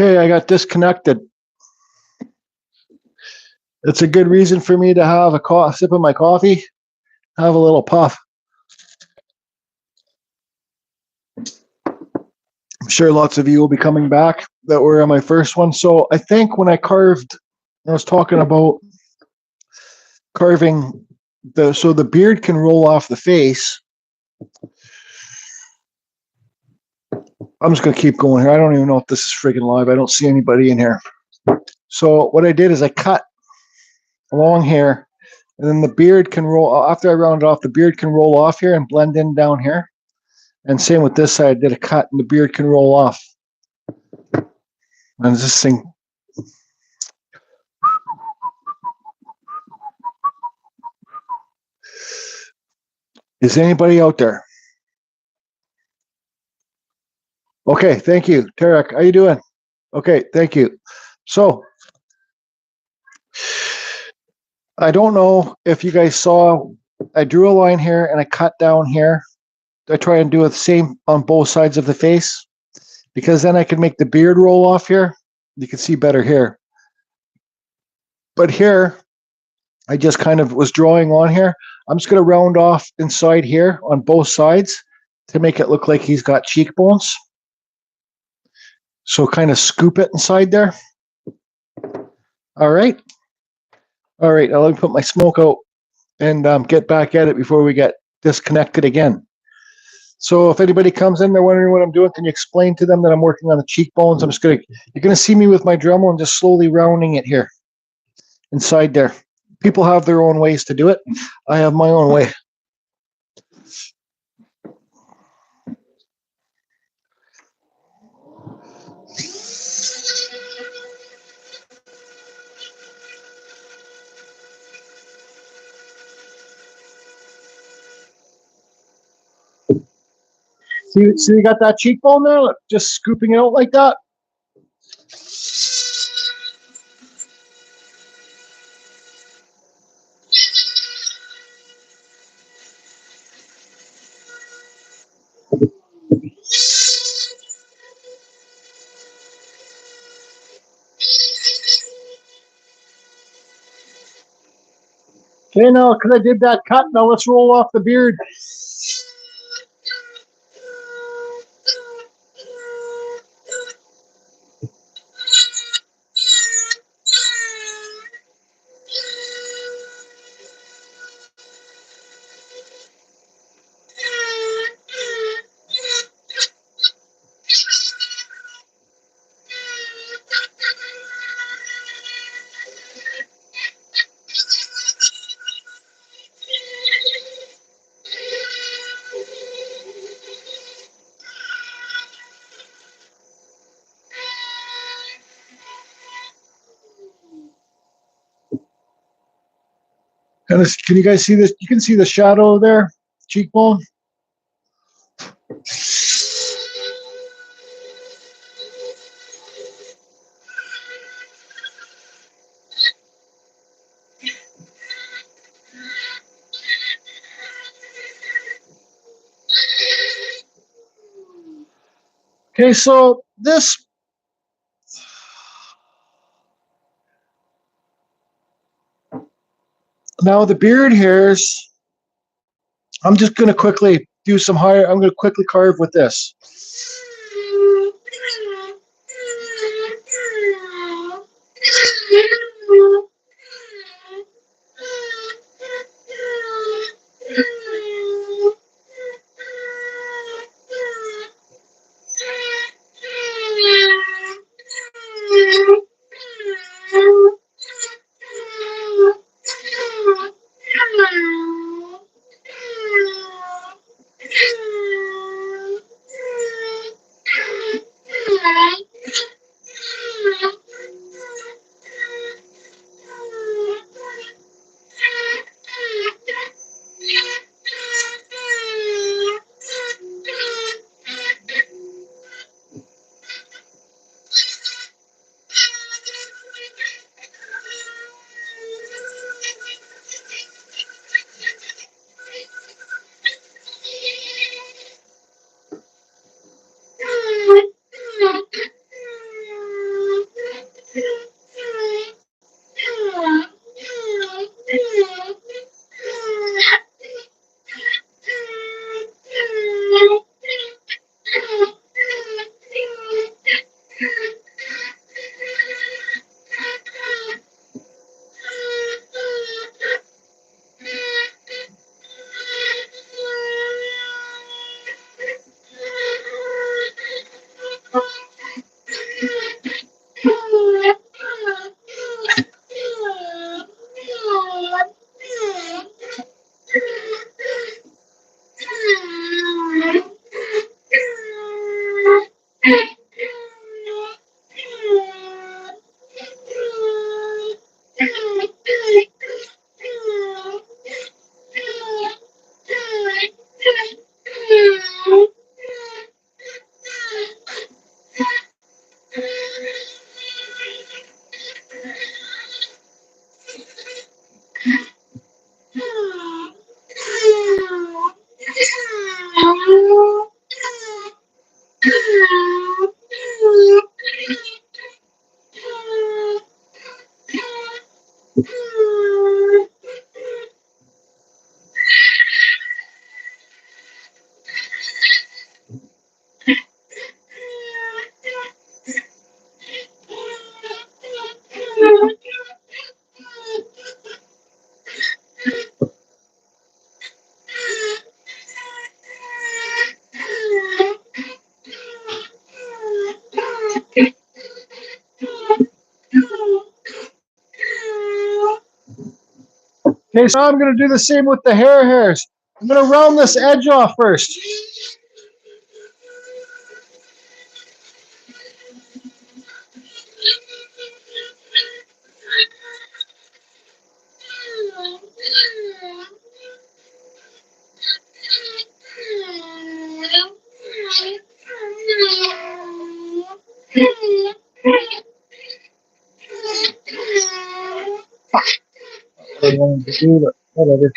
Okay, I got disconnected. It's a good reason for me to have a sip of my coffee, have a little puff. I'm sure lots of you will be coming back that were on my first one. So I think when I carved, I was talking about carving so the beard can roll off the face. I'm just going to keep going here. I don't even know if this is freaking live. I don't see anybody in here. So what I did is I cut along here, and then the beard can roll. After I round it off, the beard can roll off here and blend in down here. And same with this side. I did a cut, and the beard can roll off. And this thing. Is anybody out there? Okay, thank you. Tarek, how you doing? Okay, thank you. So, I don't know if you guys saw, I drew a line here and I cut down here. I try and do the same on both sides of the face, because then I can make the beard roll off here. You can see better here. But here, I just kind of was drawing on here. I'm just going to round off inside here on both sides to make it look like he's got cheekbones. So kind of scoop it inside there. All right. All right, now let me put my smoke out and get back at it before we get disconnected again. So if anybody comes in, they're wondering what I'm doing, can you explain to them that I'm working on the cheekbones? You're going to see me with my Dremel and just slowly rounding it here inside there. People have their own ways to do it. I have my own way. See, you got that cheekbone there? Just scooping it out like that. Okay, now, because I did that cut, now let's roll off the beard. Can you guys see this? You can see the shadow there, cheekbone. Okay, so this. Now the beard hairs, I'm just going to quickly do some higher. I'm going to quickly carve with this. Okay, so I'm going to do the same with the hair hairs. I'm going to round this edge off first. I wanted to do, but whatever.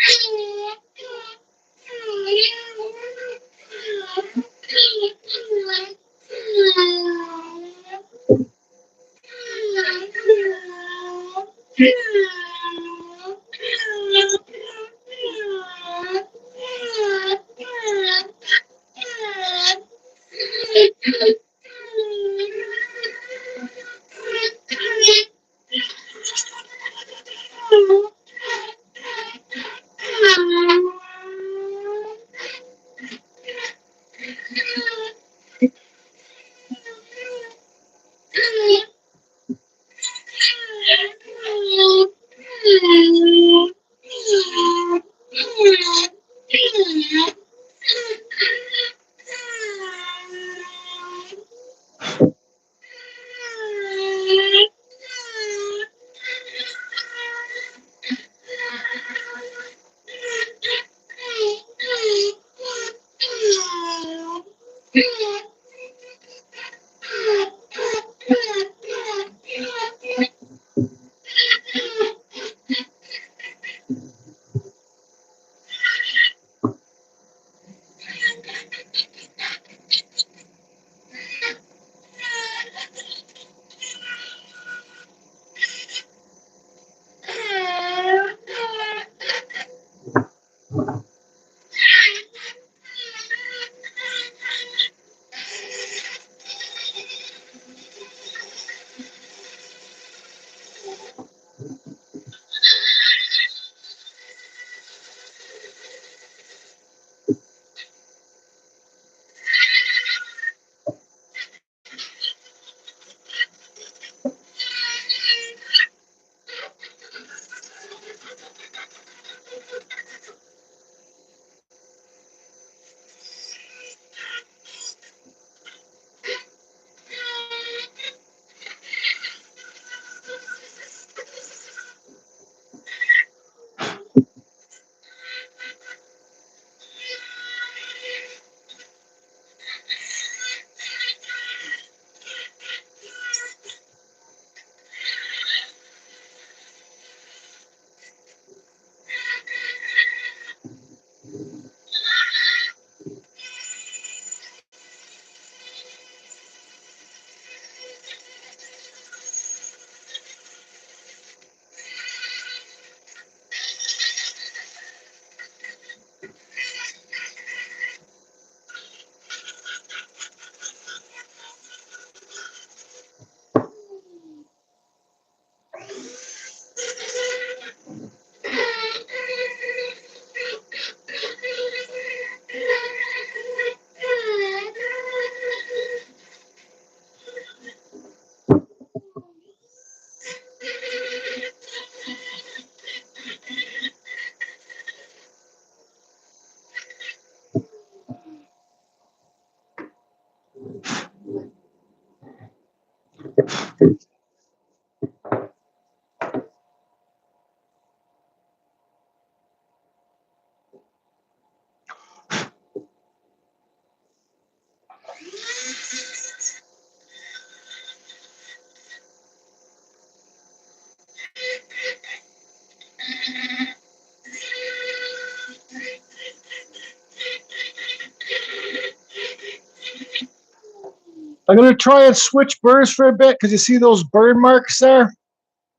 I'm going to try and switch burrs for a bit because you see those burn marks there?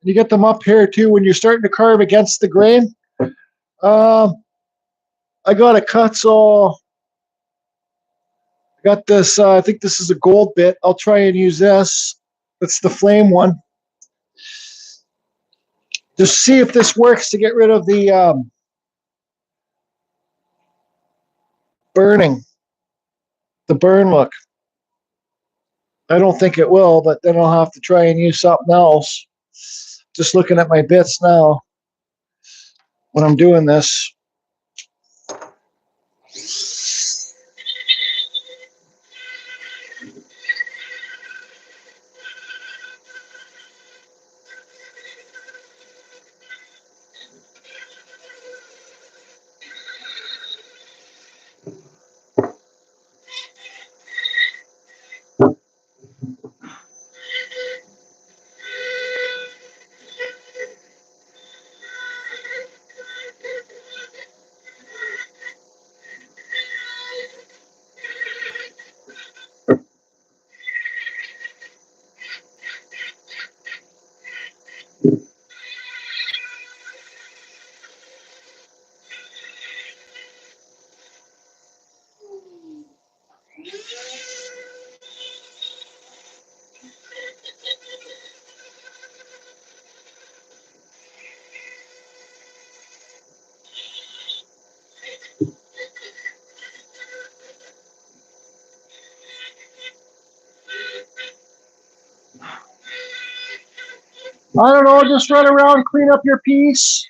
You get them up here too when you're starting to carve against the grain. I got a Kutzall. I got this, I think this is a gold bit. I'll try and use this. That's the flame one. Just see if this works to get rid of the burning, the burn look. I don't think it will, but then I'll have to try and use something else. Just looking at my bits now when I'm doing this. I don't know, just run around, clean up your piece.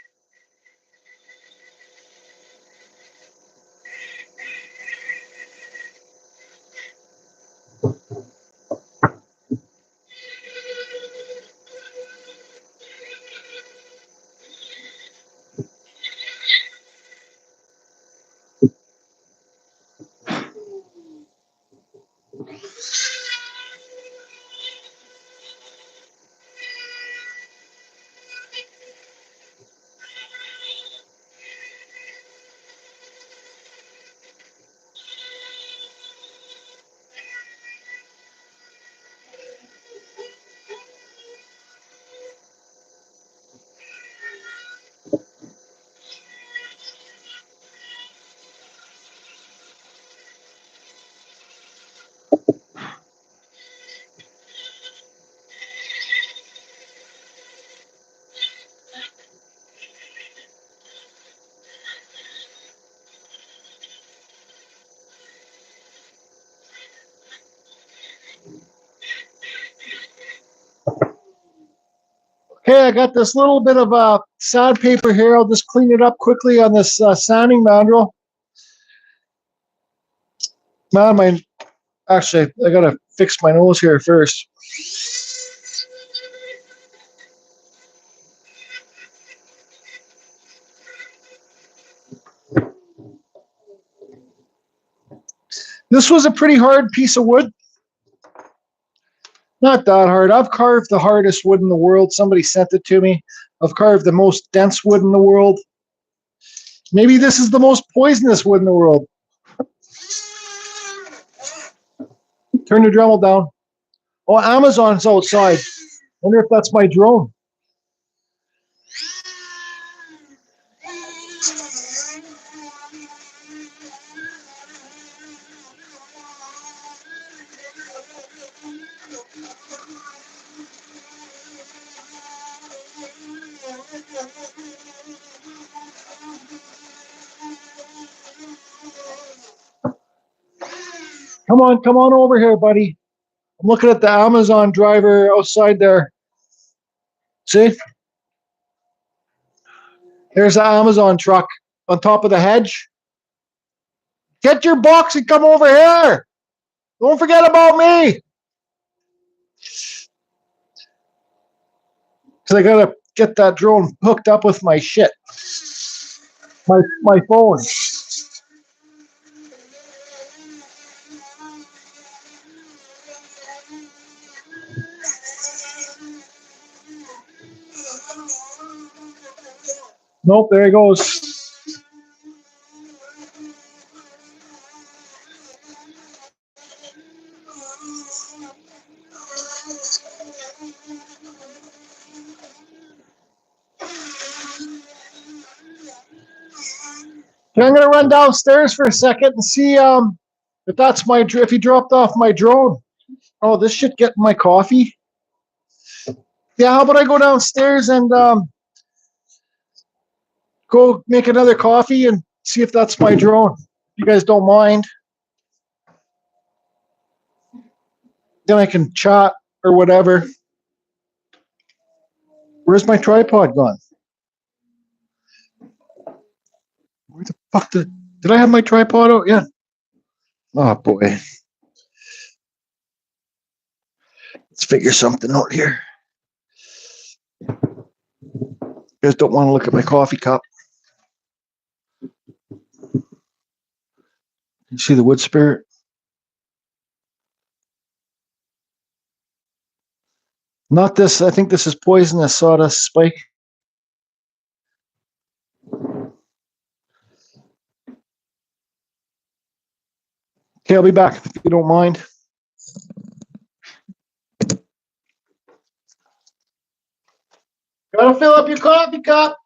Okay, I got this little bit of sandpaper here. I'll just clean it up quickly on this sanding mandrel. Man, actually, I gotta fix my nose here first. This was a pretty hard piece of wood. Not that hard. I've carved the hardest wood in the world. Somebody sent it to me. I've carved the most dense wood in the world. Maybe this is the most poisonous wood in the world. Turn the Dremel down. Oh, Amazon's outside. Wonder if that's my drone. Come on over here, buddy. I'm looking at the Amazon driver outside there. See? There's the Amazon truck on top of the hedge. Get your box and come over here. Don't forget about me. because I gotta get that drone hooked up with my shit, my phone. Nope, there he goes. Okay, I'm gonna run downstairs for a second and see if that's if he dropped off my drone. Oh, this should get my coffee. Yeah, how about I go downstairs and go make another coffee and see if that's my drone. If you guys don't mind, then I can chat or whatever. Where's my tripod gone? Where the fuck did I have my tripod out? Yeah. Oh boy. Let's figure something out here. You guys don't want to look at my coffee cup. You see the wood spirit? Not this. I think this is poisonous sawdust spike. Okay, I'll be back if you don't mind. Gotta fill up your coffee cup.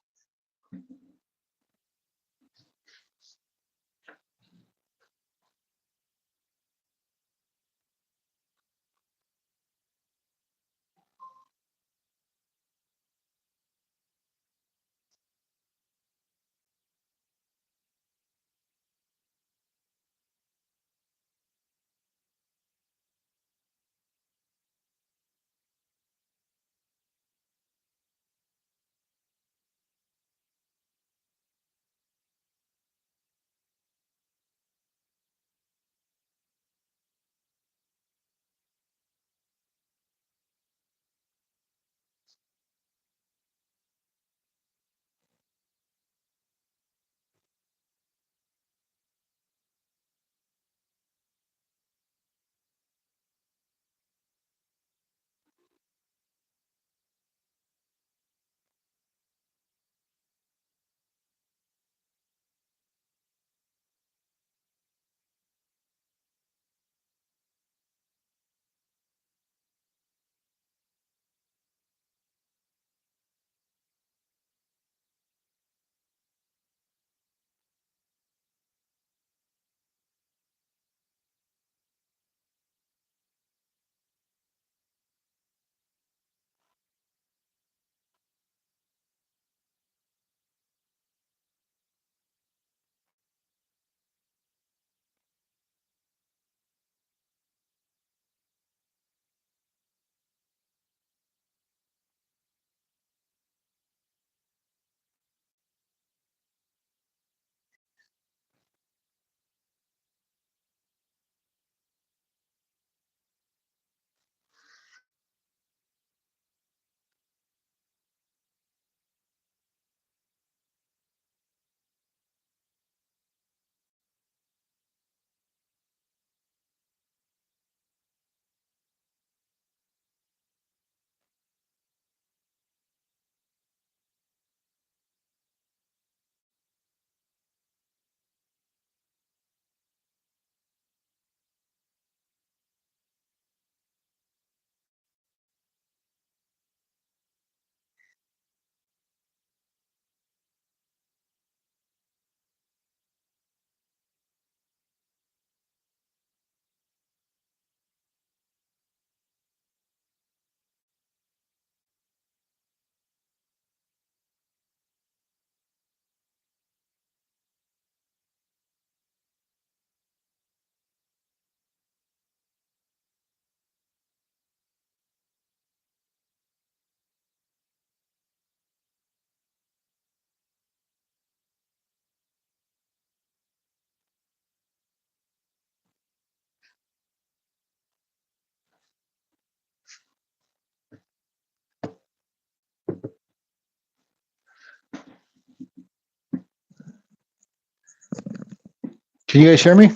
Can you guys hear me?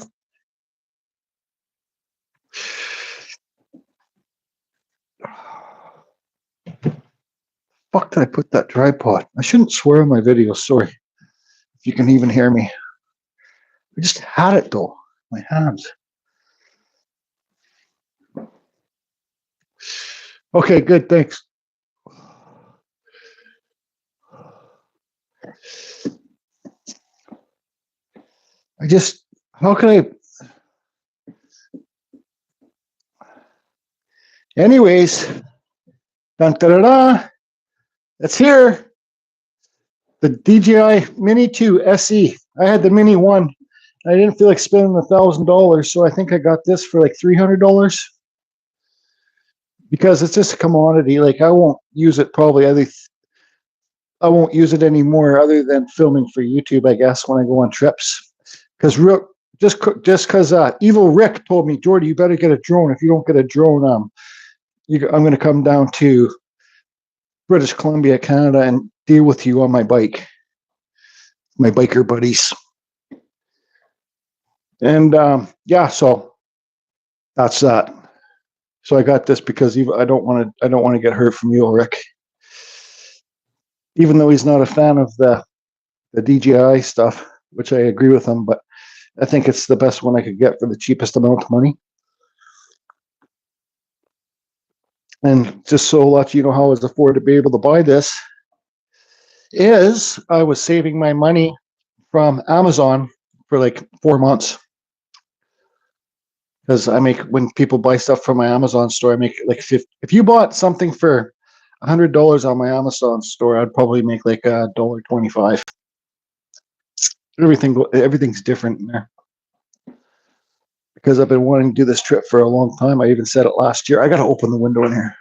Fuck did I put that tripod? I shouldn't swear on my videos. Sorry. If you can even hear me. I just had it though. My hands. Okay, good. Thanks. How can I? Anyways, dun, da, da, da, it's here. The DJI Mini 2 SE. I had the Mini 1. I didn't feel like spending $1,000, so I think I got this for like $300 because it's just a commodity. Like I won't use it probably. I won't use it anymore other than filming for YouTube, I guess, when I go on trips. Because just because Evil Rick told me, Jordy, you better get a drone. If you don't get a drone, I'm going to come down to British Columbia, Canada, and deal with you on my bike, my biker buddies. And yeah, so that's that. So I got this because I don't want to get hurt from Evil Rick, even though he's not a fan of the DJI stuff, which I agree with him, but I think it's the best one I could get for the cheapest amount of money. And just so let you know how I was afford to be able to buy this is I was saving my money from Amazon for like 4 months. Because when people buy stuff from my Amazon store, I make like 50. If you bought something for $100 on my Amazon store, I'd probably make like $1.25. Everything's different in there. Because I've been wanting to do this trip for a long time. I even said it last year. I got to open the window in here.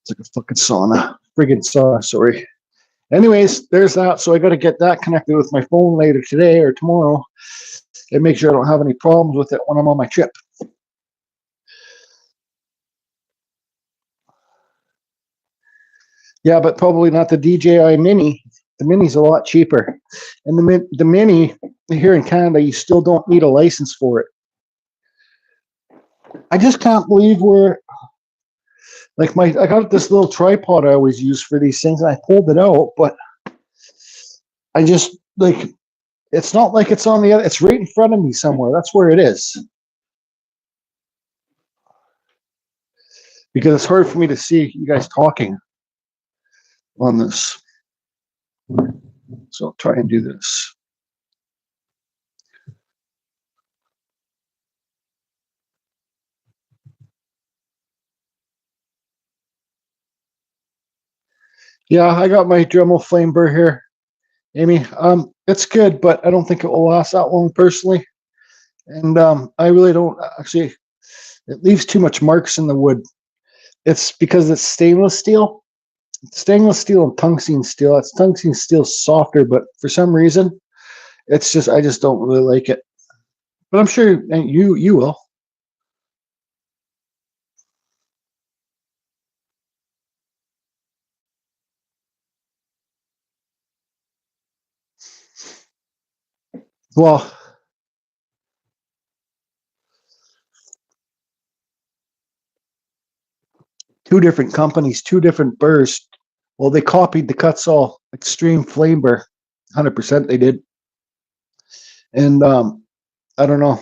It's like a fucking sauna. Friggin' sauna, sorry. Anyways, there's that. So I got to get that connected with my phone later today or tomorrow and make sure I don't have any problems with it when I'm on my trip. Yeah, but probably not the DJI Mini. The Mini's a lot cheaper. And the Mini, here in Canada, you still don't need a license for it. I just can't believe I got this little tripod I always use for these things, and I pulled it out, but I just, it's not like it's on the other, it's right in front of me somewhere. That's where it is. Because it's hard for me to see you guys talking on this. So I'll try and do this. Yeah, I got my Dremel flame burr here, Amy. It's good, but I don't think it will last that long personally. And I really don't actually. It leaves too much marks in the wood. It's because it's stainless steel. Stainless steel and tungsten steel. It's tungsten steel softer, but for some reason, I just don't really like it. But I'm sure you will. Well, two different companies, two different burrs. Well, they copied the Kutzall Extreme Flame Burr. 100% they did. And I don't know.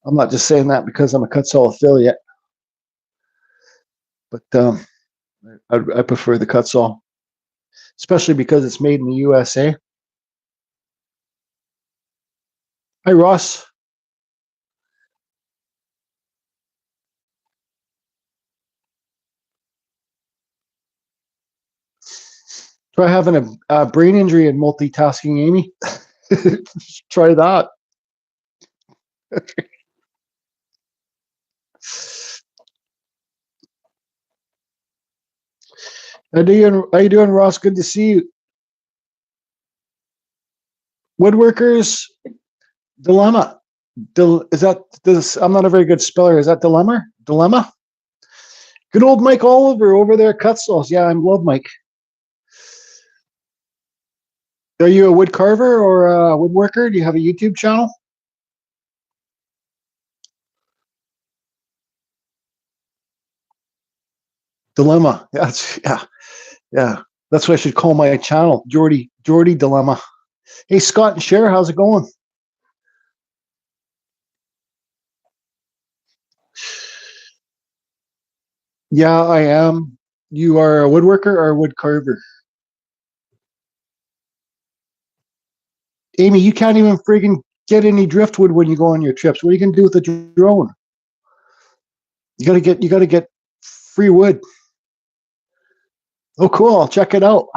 I'm not just saying that because I'm a Kutzall affiliate. But I prefer the Kutzall, especially because it's made in the USA. Hi, Ross. Try having a brain injury and multitasking, Amy. Try that. How you doing, Ross? Good to see you. Woodworkers Dilemma. I'm not a very good speller. Is that Dilemma? Dilemma? Good old Mike Oliver over there at Kutzall's. Yeah, I love Mike. Are you a wood carver or a woodworker? Do you have a YouTube channel? Dilemma. That's yeah, yeah. That's what I should call my channel, Jordy Dilemma. Hey Scott and Cher, how's it going? Yeah, I am. You are a woodworker or a wood carver? Amy, you can't even friggin' get any driftwood when you go on your trips. What are you gonna do with the drone? You gotta get free wood. Oh, cool. I'll check it out.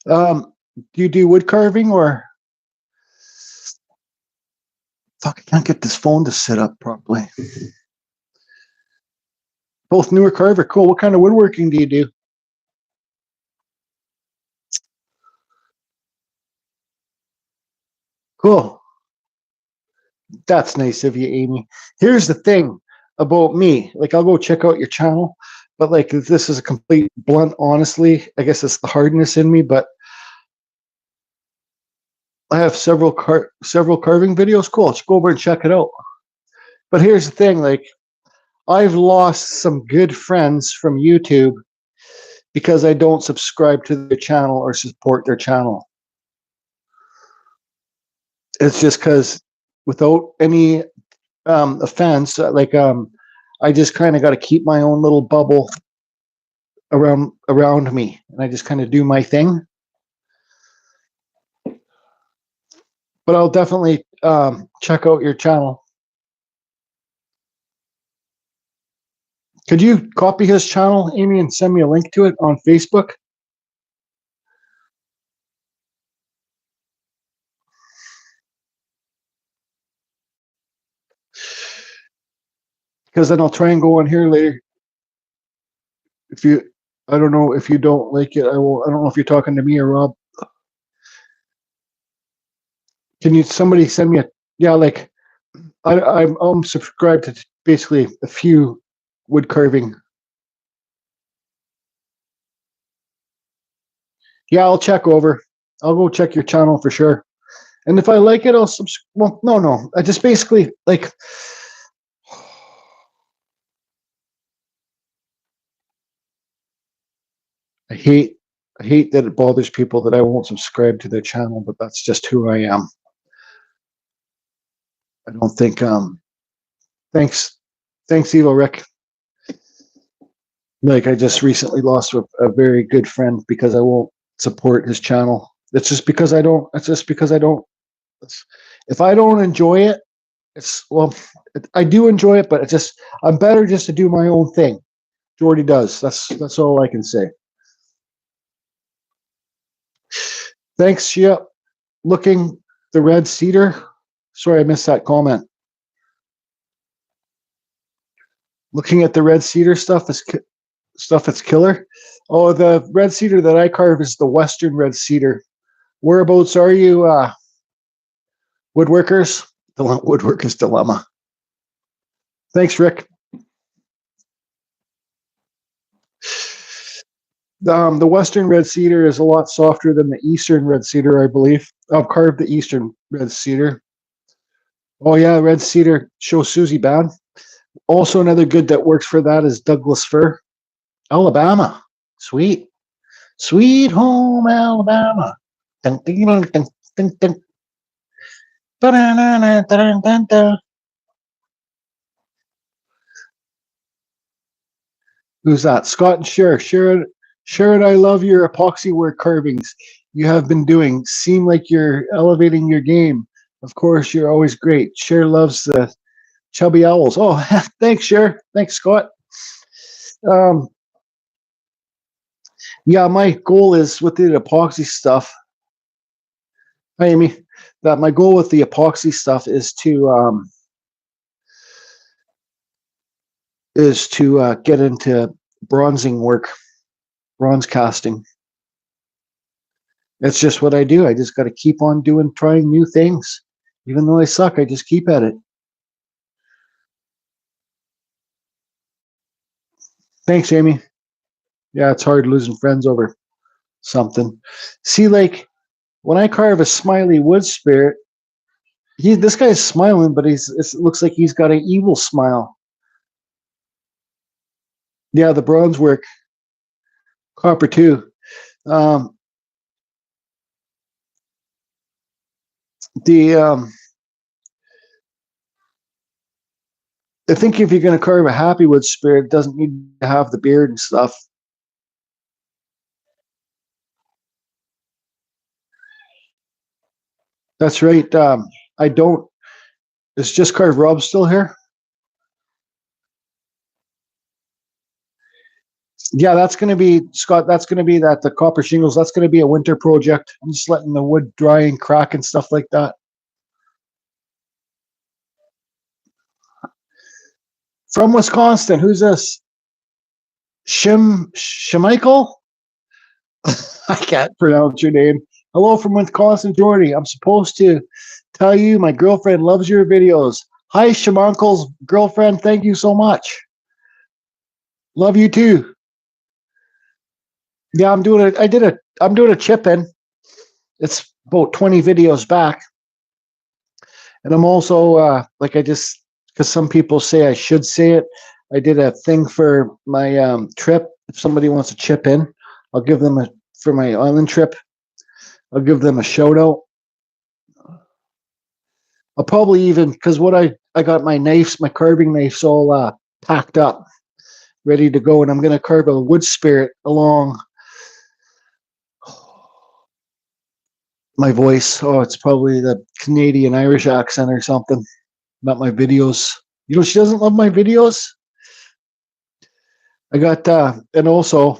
Do you do wood carving or fuck? I can't get this phone to set up properly. Both newer carver. Cool. What kind of woodworking do you do? Cool. That's nice of you, Amy. Here's the thing about me. Like, I'll go check out your channel, but like, this is a complete blunt. Honestly, I guess it's the hardness in me, but I have several carving videos. Cool. Let's go over and check it out. But here's the thing. Like, I've lost some good friends from YouTube because I don't subscribe to their channel or support their channel. It's just because, without any offense, I just kind of got to keep my own little bubble around me, and I just kind of do my thing. But I'll definitely check out your channel. Could you copy his channel, Amy, and send me a link to it on Facebook? Because then I'll try and go on here later. If you, I don't know if you don't like it, I will. I don't know if you're talking to me or Rob. Can you somebody send me a yeah? Like I'm subscribed to basically a few wood carving. Yeah, I'll check over. I'll go check your channel for sure. And if I like it, I'll subscribe. Well, no. I just basically like. I hate I hate that it bothers people that I won't subscribe to their channel, but that's just who I am. I don't think thanks Evo Rick. Like, I just recently lost a very good friend because I won't support his channel. It's just because I don't. It's just because I don't. If I don't enjoy it, I do enjoy it, but it's just I'm better just to do my own thing. Jordy does. That's all I can say. Thanks. Yeah. Looking the red cedar. Sorry, I missed that comment. Looking at the red cedar stuff it's killer. Oh, the red cedar that I carve is the Western red cedar. Whereabouts are you, woodworkers? The woodworkers dilemma. Thanks, Rick. The Western red cedar is a lot softer than the Eastern red cedar, I believe. I've carved the Eastern red cedar. Oh yeah, red cedar. Show Susie bad. Also, another good that works for that is Douglas fir, Alabama. Sweet, sweet home Alabama. Dun, dun, dun, dun, dun. Who's that? Scott and Sharon, I love your epoxy work carvings you have been doing. Seem like you're elevating your game. Of course, you're always great. Cher loves the chubby owls. Oh, thanks, Cher. Thanks, Scott. Um, yeah, my goal is with the epoxy stuff. Hi, Amy. That my goal with the epoxy stuff is to get into bronzing work, bronze casting. It's just what I do. I just got to keep on trying new things. Even though I suck, I just keep at it. Thanks, Amy. Yeah, it's hard losing friends over something. See, like when I carve a smiley wood spirit, this guy's smiling, but it looks like he's got an evil smile. Yeah, the bronze work, copper too. I think if you're going to carve a happy wood spirit, it doesn't need to have the beard and stuff. That's right. I don't. Is just carved Rob still here? Yeah, that's going to be, Scott, that's going to be the copper shingles. That's going to be a winter project. I'm just letting the wood dry and crack and stuff like that. From Wisconsin, who's this? Shemichael? I can't pronounce your name. Hello from Wisconsin, Jordy. I'm supposed to tell you my girlfriend loves your videos. Hi, Shemichael's girlfriend. Thank you so much. Love you too. Yeah, I'm doing a chip in. It's about 20 videos back. And I'm also because some people say I should say it. I did a thing for my trip. If somebody wants to chip in, I'll give them for my island trip. I'll give them a shout out. I'll probably even, because I got my knives, my carving knives all packed up, ready to go, and I'm going to carve a wood spirit along my voice. Oh, it's probably the Canadian Irish accent or something. About my videos. You know, she doesn't love my videos. I got, and also,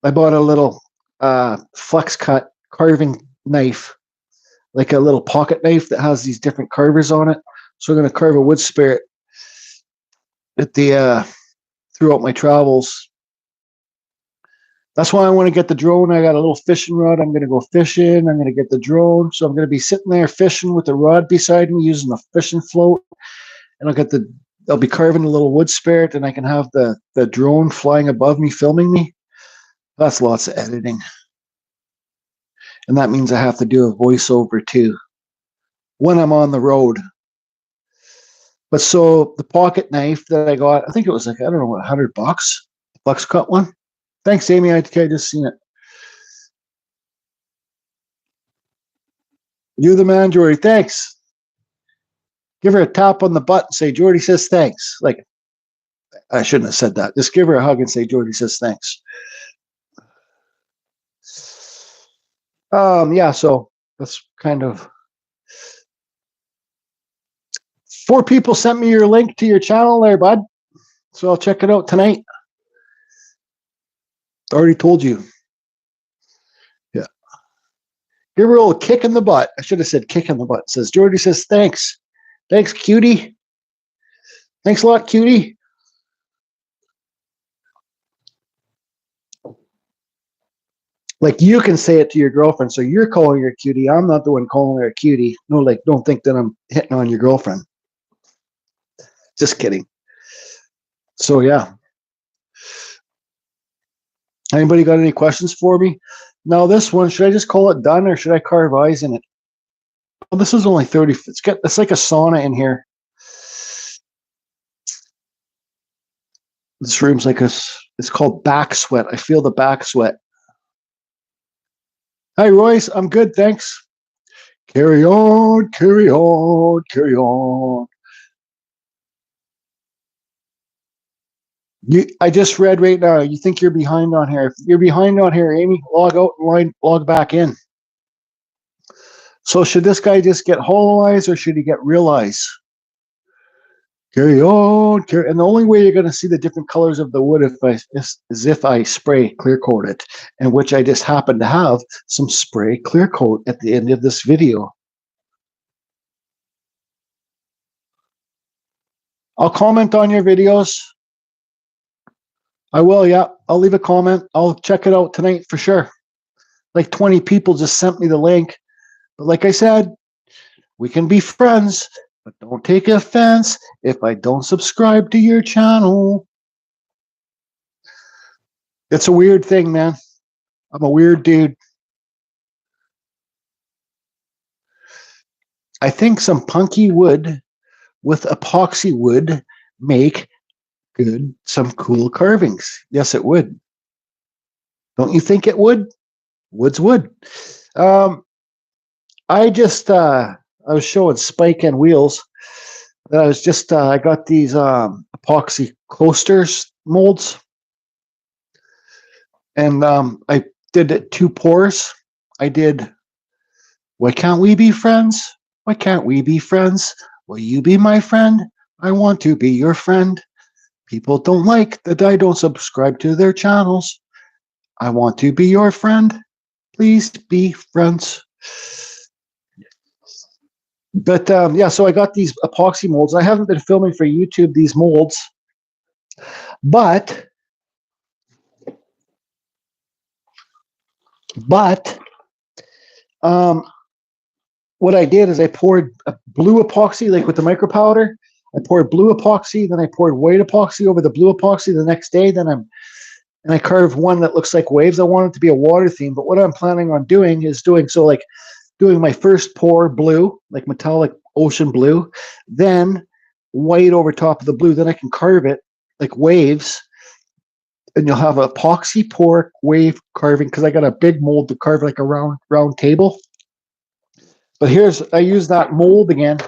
I bought a little flex cut carving knife, like a little pocket knife that has these different carvers on it. So I'm going to carve a wood spirit at throughout my travels. That's why I want to get the drone. I got a little fishing rod. I'm going to go fishing. I'm going to get the drone. So I'm going to be sitting there fishing with the rod beside me using a fishing float. And I'll be carving a little wood spirit, and I can have the drone flying above me, filming me. That's lots of editing. And that means I have to do a voiceover too when I'm on the road. But so the pocket knife that I got, I think it was like, I don't know, $100, flex cut one. Thanks, Amy. I just seen it. You're the man, Jordy. Thanks. Give her a tap on the butt and say, Jordy says thanks. Like, I shouldn't have said that. Just give her a hug and say, Jordy says thanks. Yeah, so that's kind of. 4 people sent me your link to your channel there, bud. So I'll check it out tonight. Already told you. Yeah. Give her a little kick in the butt. I should have said kick in the butt. It says, Jordy says thanks. Thanks, cutie. Thanks a lot, cutie. Like, you can say it to your girlfriend, so you're calling her a cutie. I'm not the one calling her a cutie. No, like, don't think that I'm hitting on your girlfriend. Just kidding. So, yeah. Anybody got any questions for me? Now, this one, should I just call it done, or should I carve eyes in it? Well, this is only 30. It's like a sauna in here. This room's like it's called back sweat. I feel the back sweat. Hi, Royce. I'm good, thanks. Carry on, carry on, carry on. I just read right now. You think you're behind on here? If you're behind on here, Amy, log out and log back in. So should this guy just get hollow eyes, or should he get real eyes? Carry on, carry. And the only way you're going to see the different colors of the wood is if I spray clear coat it, and which I just happen to have some spray clear coat at the end of this video. I'll comment on your videos. I will, yeah. I'll leave a comment. I'll check it out tonight for sure. Like 20 people just sent me the link. But like I said, we can be friends, but don't take offense if I don't subscribe to your channel. It's a weird thing, man. I'm a weird dude. I think some punky wood with epoxy would make some cool carvings. Yes, it would. Don't you think it would? Wood's wood. Um, I was showing Spike and Wheels that I got these epoxy coasters molds, and I did it 2 pours. I did. Why can't we be friends? Why can't we be friends? Will you be my friend? I want to be your friend. People don't like that I don't subscribe to their channels. I want to be your friend. Please be friends. But yeah, so I got these epoxy molds. I haven't been filming for YouTube these molds, but what I did is I poured a blue epoxy, like with the micro powder. I poured blue epoxy, then I poured white epoxy over the blue epoxy the next day. And I carved one that looks like waves. I want it to be a water theme, but what I'm planning on doing is doing my first pour blue, like metallic ocean blue, then white over top of the blue. Then I can carve it like waves, and you'll have an epoxy pour wave carving because I got a big mold to carve like a round table. But I use that mold again.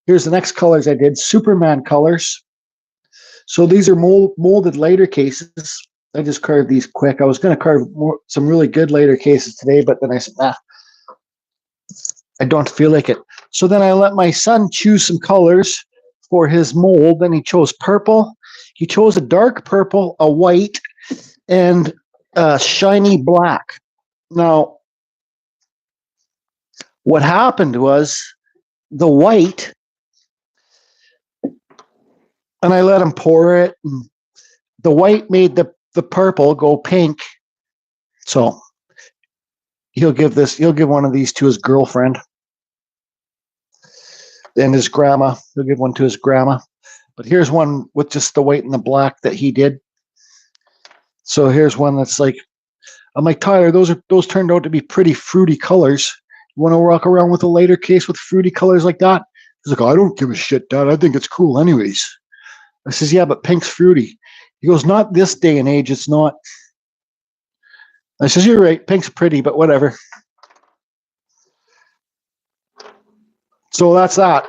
Here's the next colors I did, Superman colors. So these are molded lighter cases. I just carved these quick. I was going to carve some really good lighter cases today, but then I said, I don't feel like it. So then I let my son choose some colors for his mold, and he chose purple. He chose a dark purple, a white, and a shiny black. Now, what happened was the white, and I let him pour it, and the white made the purple go pink. So he'll give one of these to his girlfriend and his grandma. He'll give one to his grandma. But here's one with just the white and the black that he did. So here's one that's like, I'm like, Tyler, those turned out to be pretty fruity colors. You want to walk around with a lighter case with fruity colors like that? He's like, I don't give a shit, Dad. I think it's cool anyways. I says, yeah, but pink's fruity. He goes, not this day and age, it's not. I says, you're right, pink's pretty, but whatever. So that's that.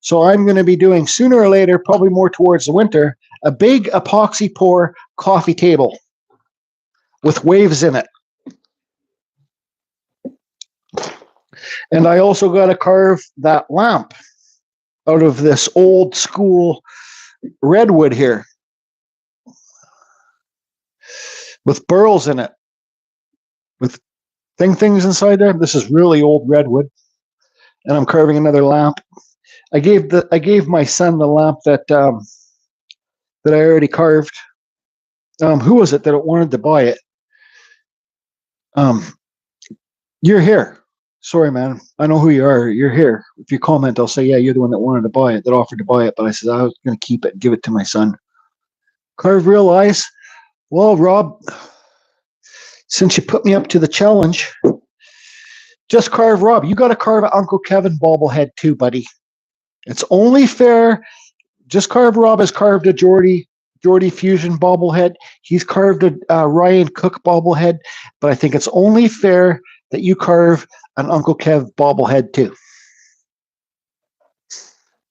So I'm going to be doing sooner or later, probably more towards the winter, a big epoxy pour coffee table with waves in it. And I also got to carve that lamp out of this old school redwood here with burls in it, with things inside there. This is really old redwood, and I'm carving another lamp. I gave my son the lamp that I already carved. Who was it that wanted to buy it? You're here. Sorry, man. I know who you are. You're here. If you comment, I'll say, yeah, you're the one that wanted to buy it, that offered to buy it. But I said I was going to keep it and give it to my son. Carve real eyes. Well, Rob, since you put me up to the challenge, just carve Rob. You got to carve an Uncle Kevin bobblehead too, buddy. It's only fair. Just carve Rob has carved a Geordie Fusion bobblehead. He's carved a Ryan Cook bobblehead. But I think it's only fair that you carve an Uncle Kev bobblehead too.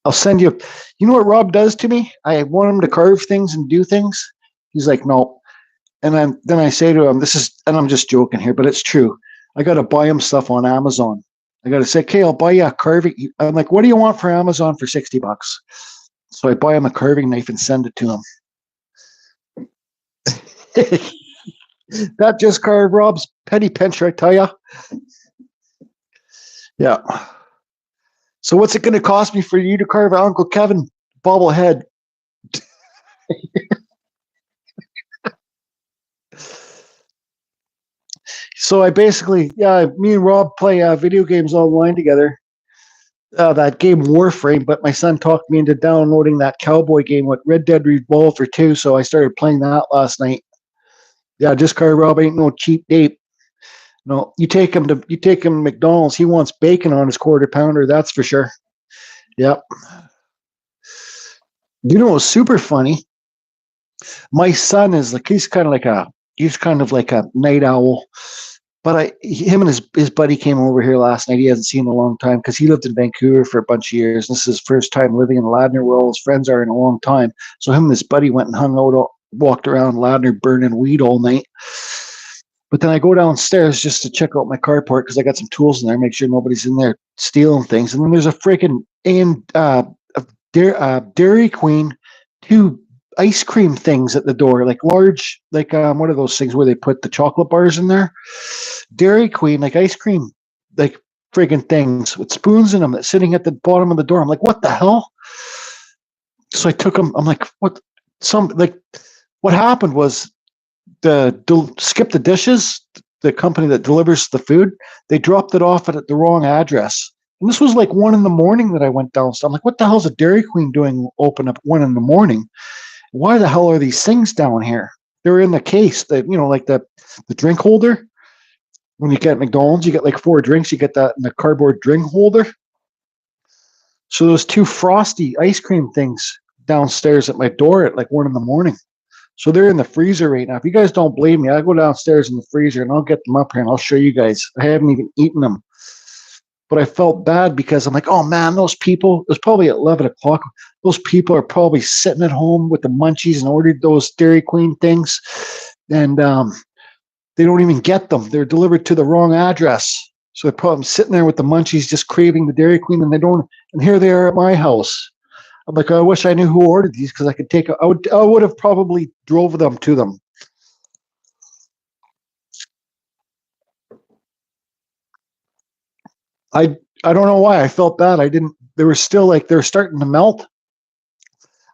I'll send you. You know what Rob does to me? I want him to carve things and do things. He's like, no. And then I say to him, and I'm just joking here, but it's true. I got to buy him stuff on Amazon. I got to say, okay, I'll buy you a carving. I'm like, what do you want for Amazon for $60? So I buy him a carving knife and send it to him. That just carved Rob's penny pincher, I tell you. Yeah. So what's it going to cost me for you to carve an Uncle Kevin bobblehead? So I basically, me and Rob play video games online together. That game Warframe, but my son talked me into downloading that cowboy game with Red Dead Revolver 2, so I started playing that last night. Yeah, just carve Rob ain't no cheap date. No, you take him to McDonald's. He wants bacon on his quarter pounder. That's for sure. Yep. You know what's super funny? My son is like he's kind of like a night owl. But him and his buddy came over here last night. He hasn't seen in a long time because he lived in Vancouver for a bunch of years. This is his first time living in Ladner, where all his friends are in a long time. So him and his buddy went and hung out, walked around Ladner, burning weed all night. But then I go downstairs just to check out my carport because I got some tools in there, make sure nobody's in there stealing things. And then there's a freaking Dairy Queen, two ice cream things at the door, like large, like what are those things where they put the chocolate bars in there? Dairy Queen, like ice cream, like friggin' things with spoons in them that's sitting at the bottom of the door. I'm like, what the hell? So I took them. I'm like, what? What happened was Skip the Dishes, the company that delivers the food, they dropped it off at the wrong address. And this was like 1 a.m. that I went down. So I'm like, what the hell is a Dairy Queen doing open up 1 a.m? Why the hell are these things down here? They're in the case that, like the drink holder. When you get at McDonald's, you get like 4 drinks. You get that in the cardboard drink holder. So those 2 frosty ice cream things downstairs at my door at like 1 a.m. So they're in the freezer right now. If you guys don't believe me, I go downstairs in the freezer and I'll get them up here and I'll show you guys. I haven't even eaten them. But I felt bad because I'm like, oh man, those people, it was probably at 11 o'clock. Those people are probably sitting at home with the munchies and ordered those Dairy Queen things. And they don't even get them. They're delivered to the wrong address. So they're probably sitting there with the munchies just craving the Dairy Queen and they don't. And here they are at my house. I'm like, I wish I knew who ordered these because I could take. I would have probably drove them to them. I don't know why I felt bad. I didn't. They were still like they're starting to melt.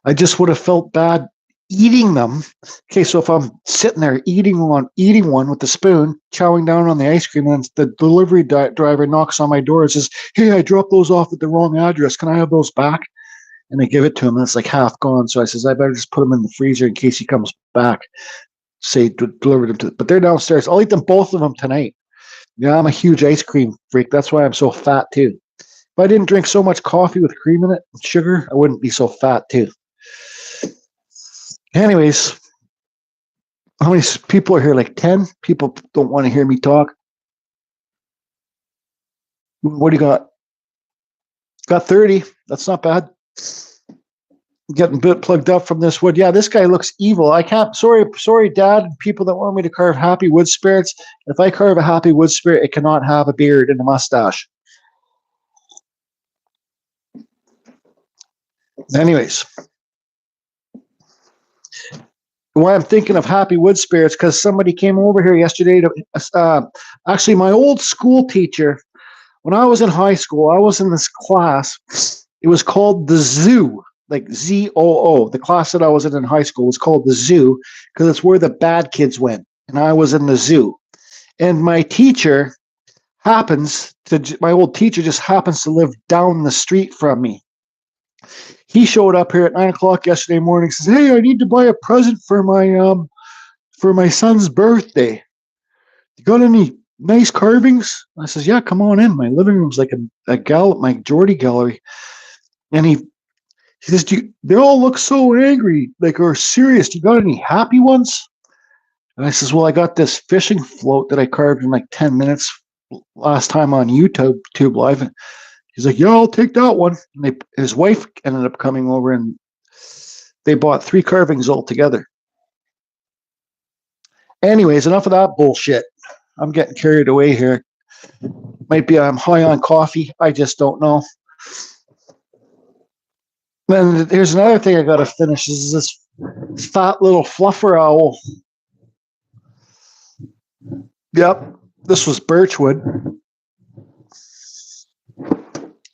I just would have felt bad eating them. Okay, so if I'm sitting there eating one with the spoon, chowing down on the ice cream, and the delivery driver knocks on my door and says, "Hey, I dropped those off at the wrong address. Can I have those back?" And I give it to him, and it's like half gone. So I says, I better just put them in the freezer in case he comes back. Say deliver them to, but they're downstairs. I'll eat them both of them tonight. Yeah, I'm a huge ice cream freak. That's why I'm so fat too. If I didn't drink so much coffee with cream in it, and sugar, I wouldn't be so fat too. Anyways, how many people are here? Like 10 people don't want to hear me talk. What do you got? Got 30. That's not bad. Getting a bit plugged up from this wood. Yeah, this guy looks evil. I can't. Sorry, Dad. People that want me to carve happy wood spirits. If I carve a happy wood spirit, it cannot have a beard and a mustache. Anyways, why I'm thinking of happy wood spirits because somebody came over here yesterday to actually my old school teacher. When I was in high school, I was in this class. It was called the Zoo, like ZOO. The class that I was in high school was called the Zoo because it's where the bad kids went, and I was in the zoo. And my old teacher just happens to live down the street from me. He showed up here at 9 o'clock yesterday morning. Says, "Hey, I need to buy a present for my son's birthday. You got any nice carvings?" I says, "Yeah, come on in. My living room's like my Geordie gallery." And he says, "They all look so angry, like or serious. Do you got any happy ones?" And I says, "Well, I got this fishing float that I carved in like 10 minutes last time on YouTube Live." And he's like, "Yeah, I'll take that one." And his wife ended up coming over and they bought 3 carvings altogether. Anyways, enough of that bullshit. I'm getting carried away here. Might be I'm high on coffee. I just don't know. Then here's another thing I got to finish. Is this fat little fluffer owl. Yep, this was birchwood.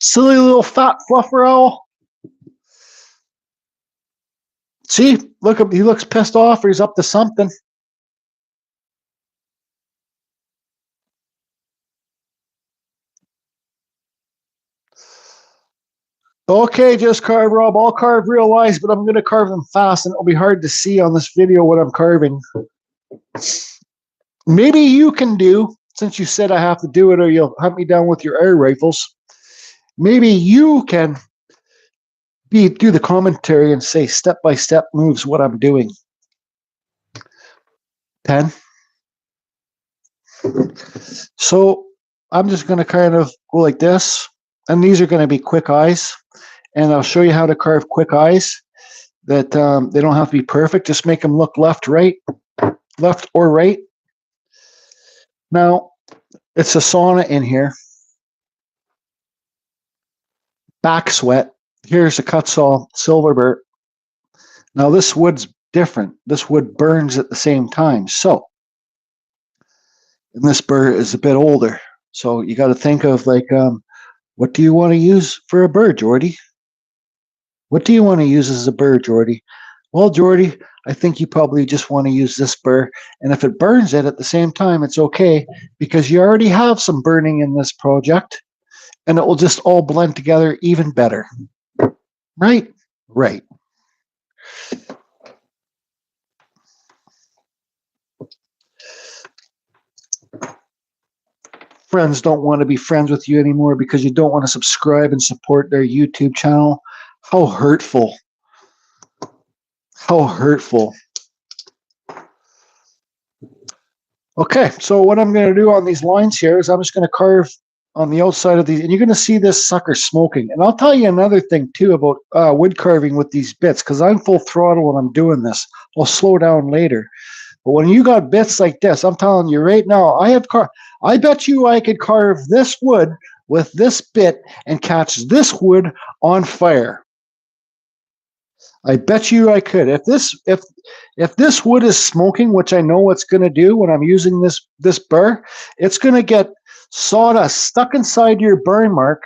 Silly little fat fluffer owl. See, look, he looks pissed off or he's up to something. Okay, just carve, Rob. I'll carve real nice, but I'm going to carve them fast, and it'll be hard to see on this video what I'm carving. maybe you can do, since you said I have to do it or you'll hunt me down with your air rifles, maybe you can do the commentary and say step-by-step moves what I'm doing. 10. So I'm just going to kind of go like this, and these are going to be quick eyes, and I'll show you how to carve quick eyes that they don't have to be perfect. Just make them look left or right. Now, it's a sauna in here. Back sweat. Here's a Kutzall silver burr. Now, this wood's different. This wood burns at the same time. So, and this burr is a bit older. So you got to think of like, what do you want to use for a burr, Jordy? What do you want to use as a burr, Jordy? Well, Jordy, I think you probably just want to use this burr. And if it burns it at the same time, it's okay because you already have some burning in this project and it will just all blend together even better. Right? Right. Friends don't want to be friends with you anymore because you don't want to subscribe and support their YouTube channel. How hurtful. How hurtful. Okay, so what I'm going to do on these lines here is I'm just going to carve on the outside of these, and you're going to see this sucker smoking. And I'll tell you another thing, too, about wood carving with these bits, because I'm full throttle when I'm doing this. I'll slow down later. But when you got bits like this, I'm telling you right now, I bet you I could carve this wood with this bit and catch this wood on fire. I bet you I could. If this wood is smoking, which I know it's going to do when I'm using this burr, it's going to get sawdust stuck inside your burn mark,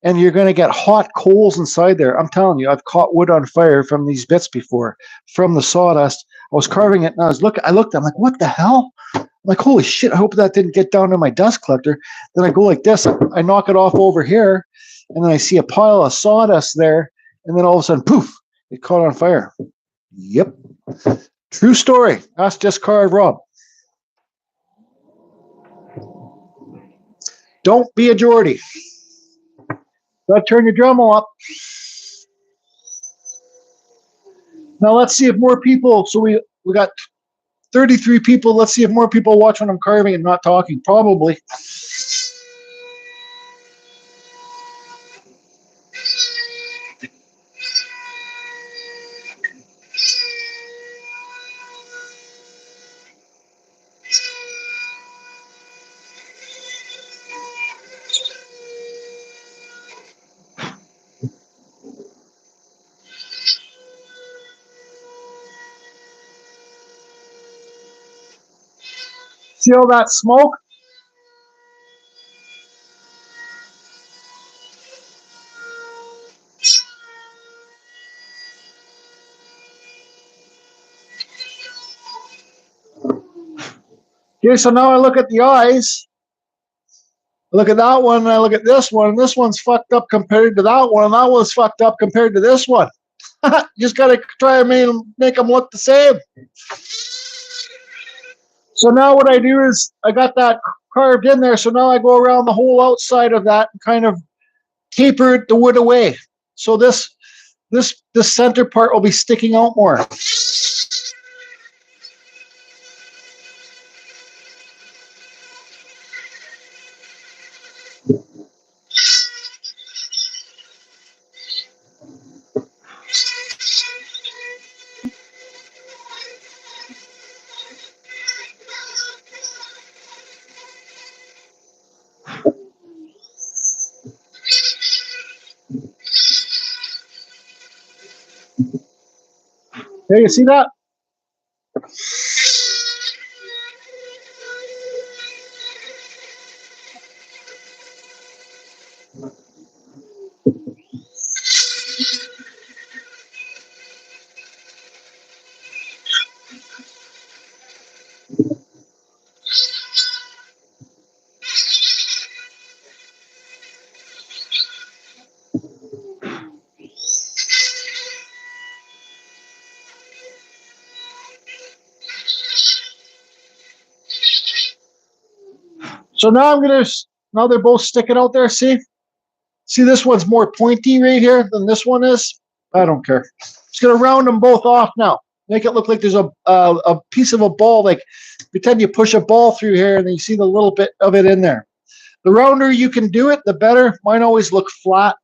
and you're going to get hot coals inside there. I'm telling you, I've caught wood on fire from these bits before, from the sawdust. I was carving it, and I looked, I'm like, what the hell? I'm like, holy shit, I hope that didn't get down to my dust collector. Then I go like this, I knock it off over here, and then I see a pile of sawdust there, and then all of a sudden, poof, it caught on fire. Yep. True story. Ask Just Carve Rob. Don't be a Geordie. Gotta turn your Dremel up. Now let's see if more people, so we got 33 people. Let's see if more people watch when I'm carving and not talking. Probably. See all that smoke? Okay, so now I look at the eyes. I look at that one, and I look at this one, and this one's fucked up compared to that one, and that one's fucked up compared to this one. You just gotta try and make them look the same. So now what I do is I got that carved in there, so now I go around the whole outside of that and kind of taper the wood away. So this center part will be sticking out more. Hey, you see that? So now now they're both sticking out there. See, this one's more pointy right here than this one is. I don't care. Just gonna round them both off now. Make it look like there's a piece of a ball. Like pretend you push a ball through here, and then you see the little bit of it in there. The rounder you can do it, the better. Mine always look flat.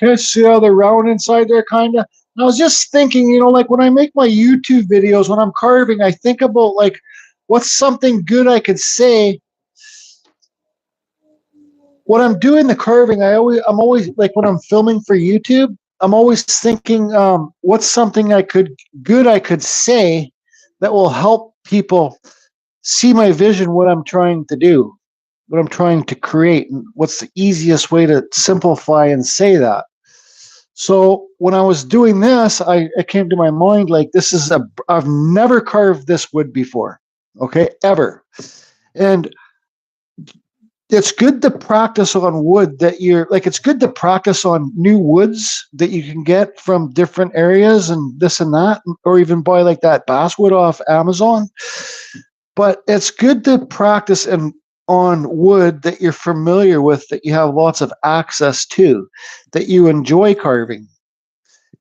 Okay, see how they're round inside there, kind of. I was just thinking, like when I make my YouTube videos, when I'm carving, I think about like, what's something good I could say when I'm doing the carving. I'm always like when I'm filming for YouTube, I'm always thinking, what's something I could say that will help people see my vision, what I'm trying to do, what I'm trying to create, and what's the easiest way to simplify and say that. So when I was doing this, it came to my mind like I've never carved this wood before, okay, ever. And it's good to practice on wood it's good to practice on new woods that you can get from different areas and this and that, or even buy like that basswood off Amazon. But it's good to practice on wood that you're familiar with, that you have lots of access to, that you enjoy carving.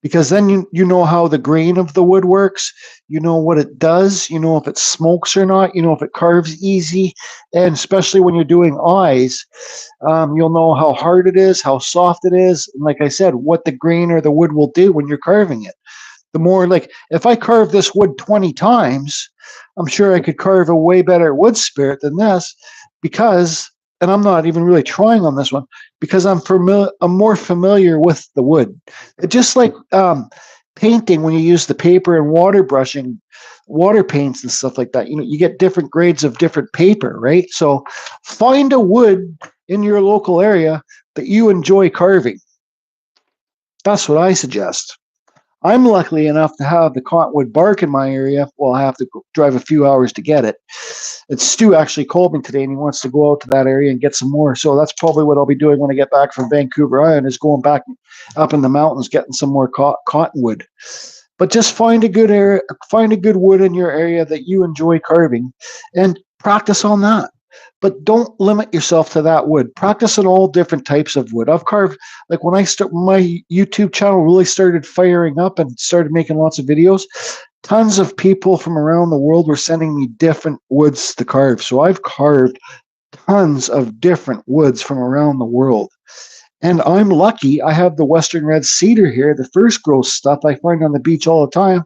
Because then you know how the grain of the wood works, you know what it does, you know if it smokes or not, you know if it carves easy, and especially when you're doing eyes, you'll know how hard it is, how soft it is, and like I said, what the grain or the wood will do when you're carving it. The more, like, if I carve this wood 20 times, I'm sure I could carve a way better wood spirit than this, because, and I'm not even really trying on this one, because I'm more familiar with the wood. It's just like painting, when you use the paper and water brushing, water paints and stuff like that. You get different grades of different paper, right? So find a wood in your local area that you enjoy carving. That's what I suggest. I'm lucky enough to have the cottonwood bark in my area. Well, I have to drive a few hours to get it. And Stu actually called me today, and he wants to go out to that area and get some more. So that's probably what I'll be doing when I get back from Vancouver Island, is going back up in the mountains, getting some more cottonwood. But just find a good area, find a good wood in your area that you enjoy carving, and practice on that. But don't limit yourself to that wood. Practice on all different types of wood. I've carved, like when my YouTube channel really started firing up and started making lots of videos, tons of people from around the world were sending me different woods to carve. So I've carved tons of different woods from around the world. And I'm lucky. I have the Western red cedar here, the first growth stuff I find on the beach all the time.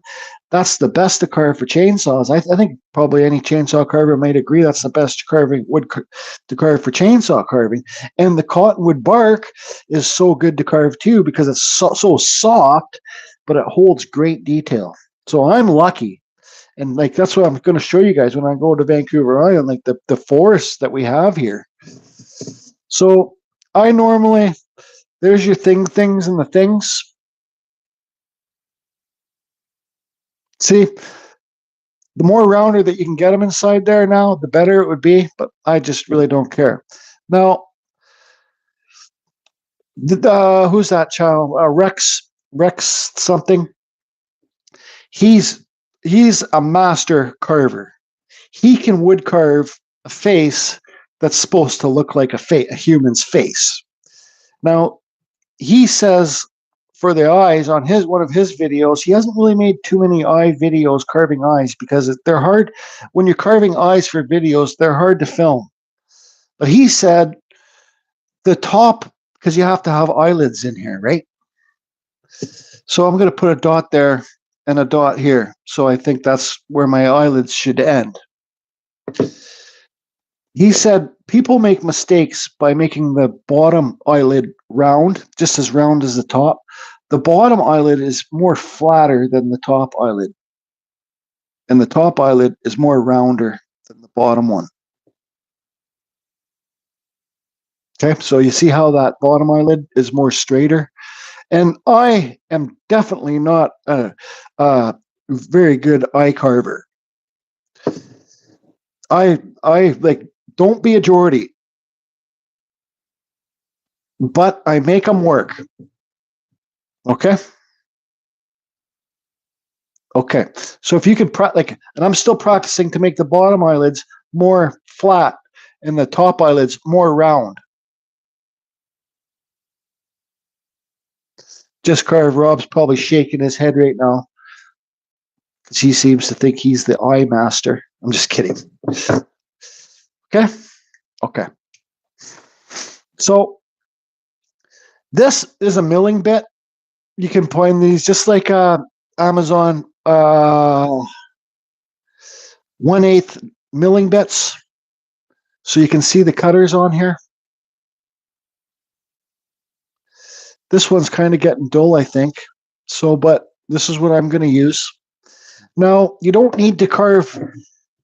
That's the best to carve for chainsaws. I think probably any chainsaw carver might agree that's the best carving wood to carve for chainsaw carving. And the cottonwood bark is so good to carve too, because it's so soft, but it holds great detail. So I'm lucky. And like that's what I'm going to show you guys when I go to Vancouver Island, like the forests that we have here. So I normally, there's your things and the things. See, the more rounder that you can get them inside there now, the better it would be, but I just really don't care. Now, who's that child? Rex something. He's a master carver. He can wood carve a face that's supposed to look like a human's face. Now, he says for the eyes on one of his videos, he hasn't really made too many eye videos carving eyes because they're hard. When you're carving eyes for videos, they're hard to film. But he said the top, because you have to have eyelids in here, right? So I'm going to put a dot there and a dot here. So I think that's where my eyelids should end. He said people make mistakes by making the bottom eyelid round, just as round as the top. The bottom eyelid is more flatter than the top eyelid, and the top eyelid is more rounder than the bottom one. Okay, so you see how that bottom eyelid is more straighter? And I am definitely not a very good eye carver. I like, don't be a Geordie, but I make them work. Okay. Okay. So if you could and I'm still practicing to make the bottom eyelids more flat and the top eyelids more round. Just carve. Rob's probably shaking his head right now because he seems to think he's the eye master. I'm just kidding. Okay. Okay. So this is a milling bit. You can find these just like Amazon 1/8 milling bits. So you can see the cutters on here. This one's kind of getting dull, I think. So, but this is what I'm going to use. Now, you don't need to carve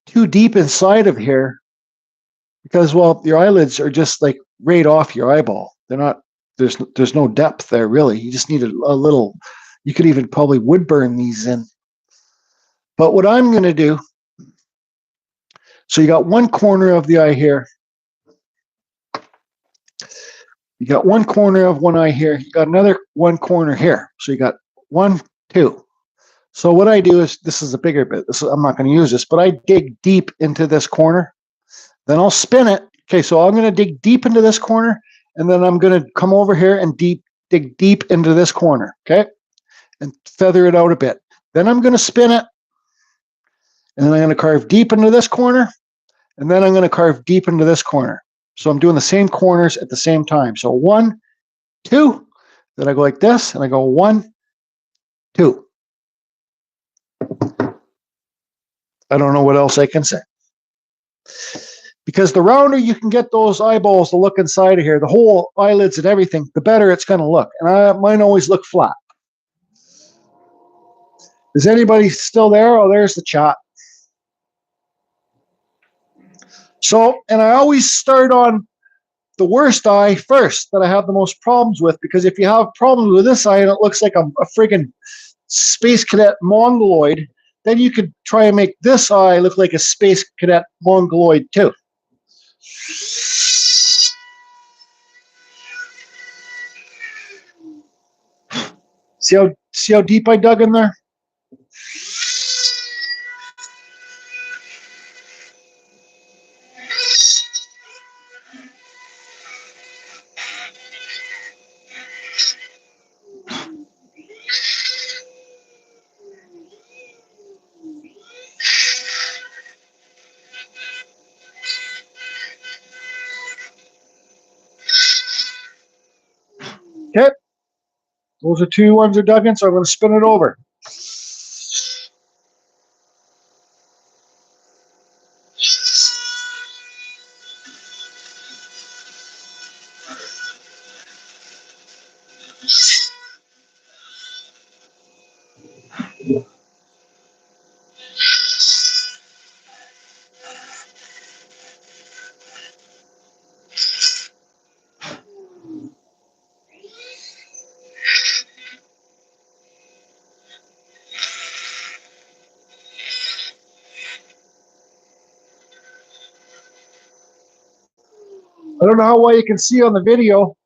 too deep inside of here because, well, your eyelids are just like right off your eyeball. They're not, there's no depth there really. You just need a little, you could even probably wood burn these in. But what I'm going to do, so you got one corner of the eye here. You got one corner of one eye here. You got another one corner here. So you got 1, 2. So what I do is, this is a bigger bit. I'm not going to use this, but I dig deep into this corner. Then I'll spin it. Okay, so I'm going to dig deep into this corner, and then I'm going to come over here and dig deep into this corner, okay? And feather it out a bit. Then I'm going to spin it, and then I'm going to carve deep into this corner, and then I'm going to carve deep into this corner. So I'm doing the same corners at the same time. So 1, 2, then I go like this, and I go 1, 2. I don't know what else I can say. Because the rounder you can get those eyeballs to look inside of here, the whole eyelids and everything, the better it's going to look. And mine always look flat. Is anybody still there? Oh, there's the chat. So, and I always start on the worst eye first that I have the most problems with, because if you have problems with this eye and it looks like a friggin' space cadet mongoloid, then you could try and make this eye look like a space cadet mongoloid too. See how deep I dug in there? Okay. Those are 2 ones are dug in, so I'm going to spin it over. I don't know how well you can see on the video.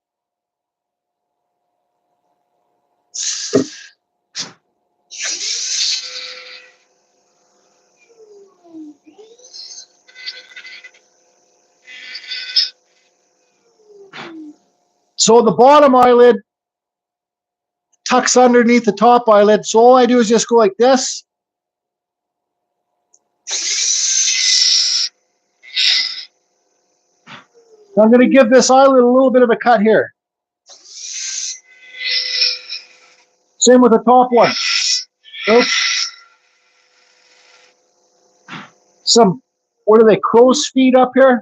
So the bottom eyelid tucks underneath the top eyelid. So all I do is just go like this. I'm going to give this eyelid a little bit of a cut here. Same with the top one. Oops. Some, what are they, crow's feet up here?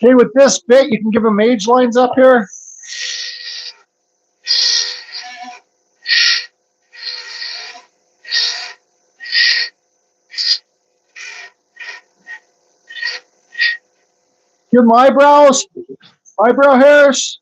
Okay, with this bit, you can give them age lines up here. Give them eyebrows, eyebrow hairs.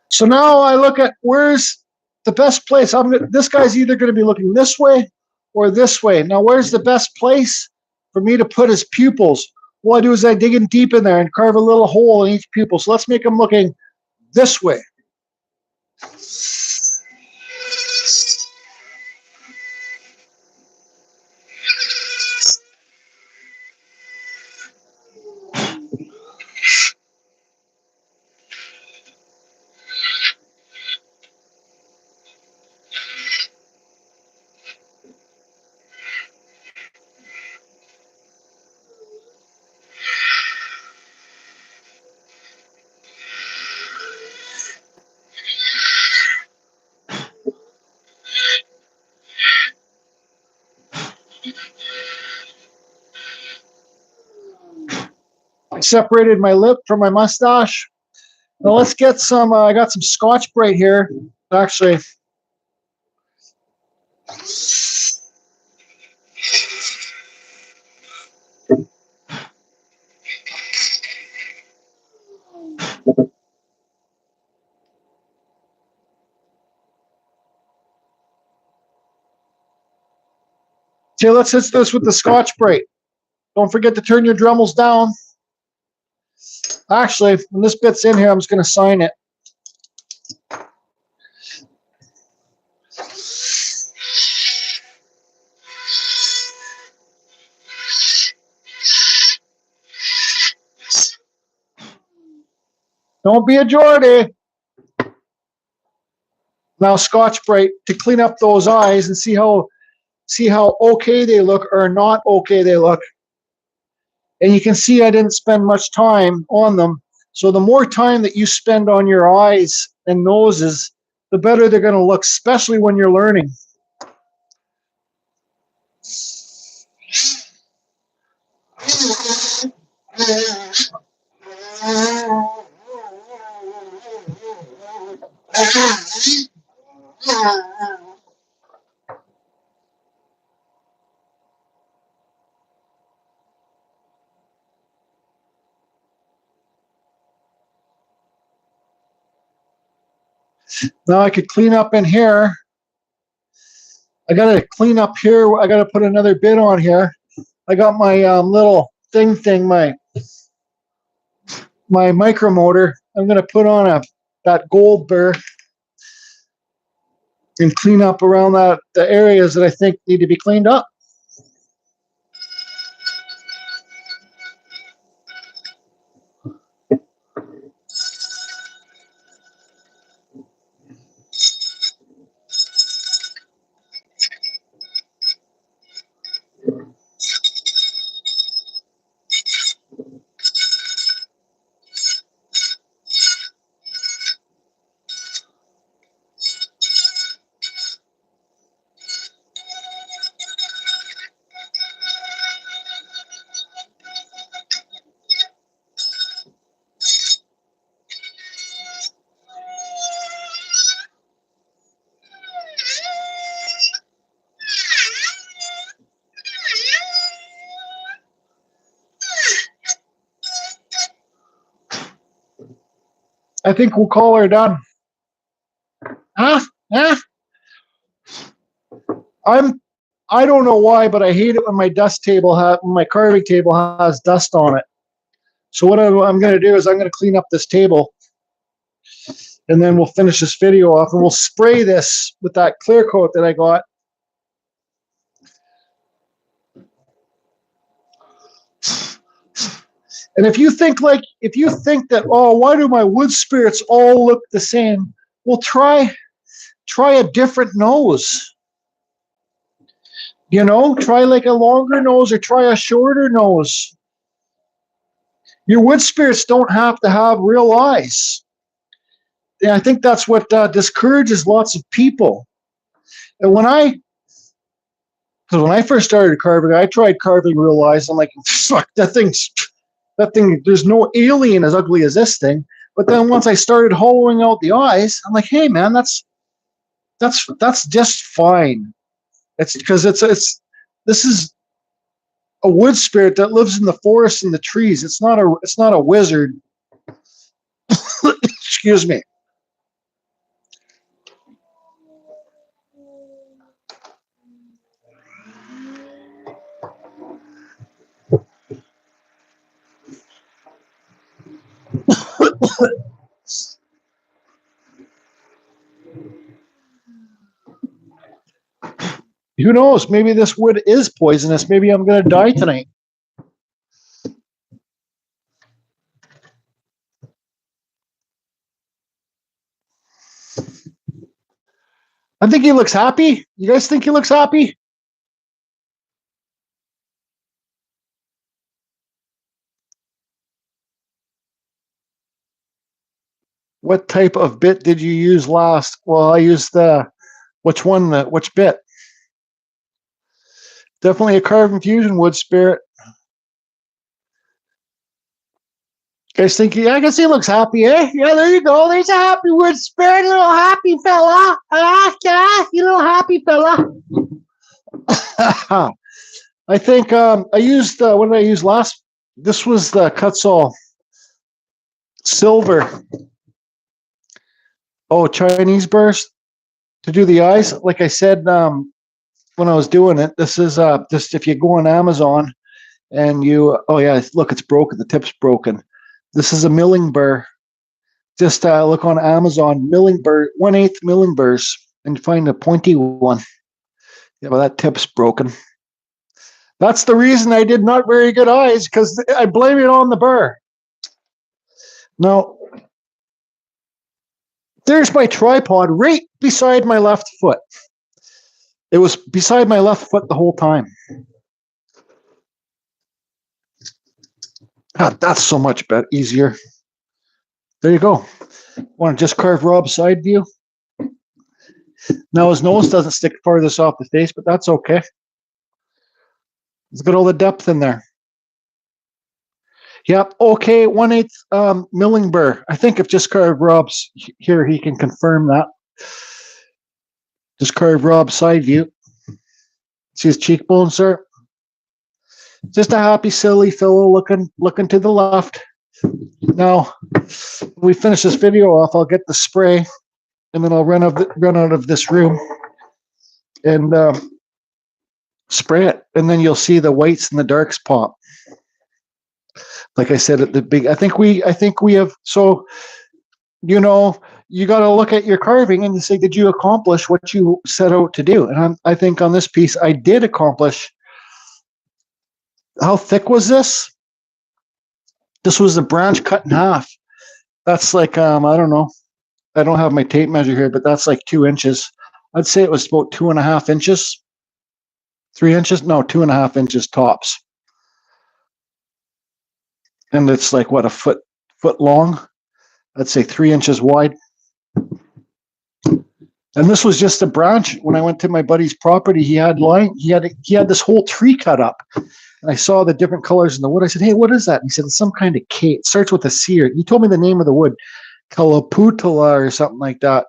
So now I look at where's the best place. This guy's either going to be looking this way or this way. Now, where's the best place for me to put his pupils? What I do is I dig in deep in there and carve a little hole in each pupil. So let's make him looking this way. I separated my lip from my mustache. Now let's get some, I got some Scotch-Brite here. Actually, okay, let's hit this with the Scotch-Brite. Don't forget to turn your Dremels down. Actually, when this bit's in here, I'm just going to sign it. Don't be a Geordie. Now Scotch-Brite to clean up those eyes and see how okay they look or not okay they look. And you can see I didn't spend much time on them. So the more time that you spend on your eyes and noses, the better they're going to look, especially when you're learning. Now I could clean up in here. I got to clean up here. I got to put another bit on here. I got my little thing, my micromotor. I'm going to put on that gold burr. and clean up around the areas that I think need to be cleaned up. I think we'll call her done. Huh? Huh? I don't know why, but I hate it when my my carving table has dust on it. So what I'm going to do is I'm going to clean up this table, and then we'll finish this video off, and we'll spray this with that clear coat that I got. And if you think that, oh, why do my wood spirits all look the same? Well, try a different nose. You know, try like a longer nose or try a shorter nose. Your wood spirits don't have to have real eyes. And I think that's what discourages lots of people. And when I first started carving, I tried carving real eyes. I'm like, fuck, that thing, there's no alien as ugly as this thing. But then once I started hollowing out the eyes, I'm like, hey man, that's just fine. It's because this is a wood spirit that lives in the forest and the trees. It's not a wizard. Excuse me. Who knows? Maybe this wood is poisonous. Maybe I'm going to die tonight. I think he looks happy. You guys think he looks happy? What type of bit did you use last? Well, I used which bit? Definitely a carving fusion wood spirit. Guys think I guess he looks happy, eh? Yeah, there you go. There's a happy wood spirit, little happy fella. You little happy fella. I think I used what did I use last? This was the Kutzall silver. Oh, Chinese burst to do the eyes. Like I said, when I was doing it, this is just if you go on Amazon and oh yeah, look, it's broken. The tip's broken. This is a milling burr. Just look on Amazon, milling burr, 1/8 milling burrs, and find a pointy one. Yeah, well, that tip's broken. That's the reason I did not very good eyes, because I blame it on the burr. Now, there's my tripod right beside my left foot. It was beside my left foot the whole time. That's so much better, easier. There you go. Want to just carve Rob's side view? Now his nose doesn't stick farthest off the face, but that's okay. Let's get all the depth in there. Yep, okay, 1/8 milling burr. I think if just carve Rob's here, he can confirm that. Just carve Rob's side view. See his cheekbones, sir? Just a happy, silly fellow looking to the left. Now, when we finish this video off, I'll get the spray, and then I'll run out of this room and spray it, and then you'll see the whites and the darks pop. Like I said at the big, I think we have. So, you know, you got to look at your carving and you say, did you accomplish what you set out to do? And I think on this piece, I did accomplish. How thick was this? This was the branch cut in half. That's like, I don't know. I don't have my tape measure here, but that's like 2 inches. I'd say it was about 2.5 inches. 3 inches? No, 2.5 inches tops. And it's like, what, a foot long? I'd say 3 inches wide. And this was just a branch. When I went to my buddy's property, he had this whole tree cut up. And I saw the different colors in the wood. I said, hey, what is that? And he said, it's some kind of K. It starts with a C. He told me the name of the wood, Kalaputala or something like that.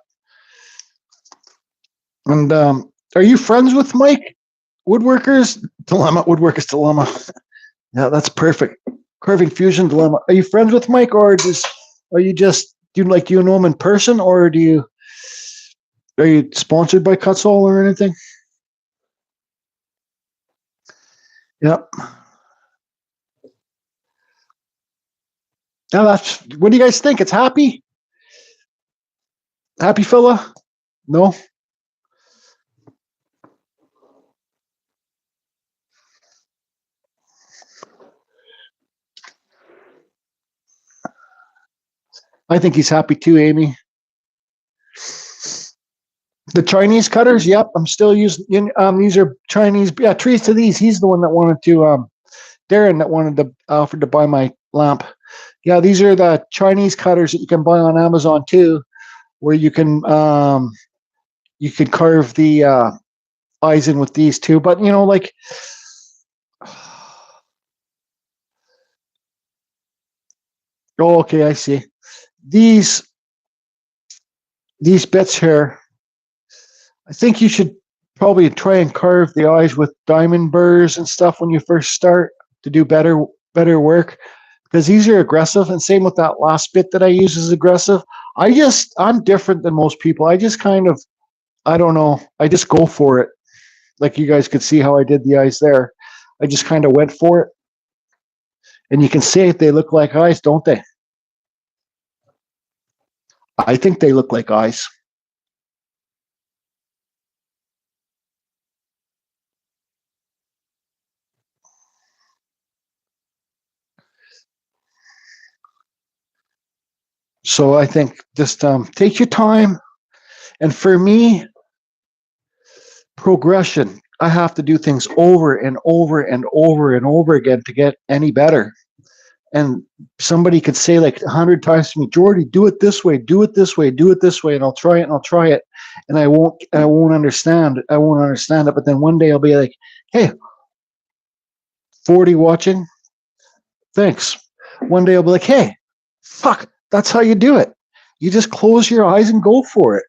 And are you friends with Mike? Woodworkers Dilemma. Yeah, that's perfect. Carving Fusion Dilemma. Are you friends with Mike, or do you know him in person, or are you sponsored by Kutzall or anything? Yep. Now what do you guys think? It's happy? Happy fella? No? I think he's happy too, Amy. The Chinese cutters, yep, I'm still using. These are Chinese. Yeah, trees to these. He's the one that wanted to. Darren that offered to buy my lamp. Yeah, these are the Chinese cutters that you can buy on Amazon too, where you can carve the eyes in with these too. But like. Oh, okay, I see. These bits here, I think you should probably try and carve the eyes with diamond burs and stuff when you first start to do better work, because these are aggressive. And same with that last bit that I use is aggressive. I'm different than most people. I just kind of, I don't know, I just go for it. Like you guys could see how I did the eyes there. I just kind of went for it. And you can see if they look like eyes, don't they? I think they look like eyes. So I think just take your time. And for me, progression. I have to do things over and over and over and over again to get any better. And somebody could say like 100 times to me, Jordy, do it this way, do it this way, do it this way, and I'll try it and I'll try it. And I won't understand. I won't understand it. But then one day I'll be like, hey, 40 watching. Thanks. One day I'll be like, hey, fuck, that's how you do it. You just close your eyes and go for it.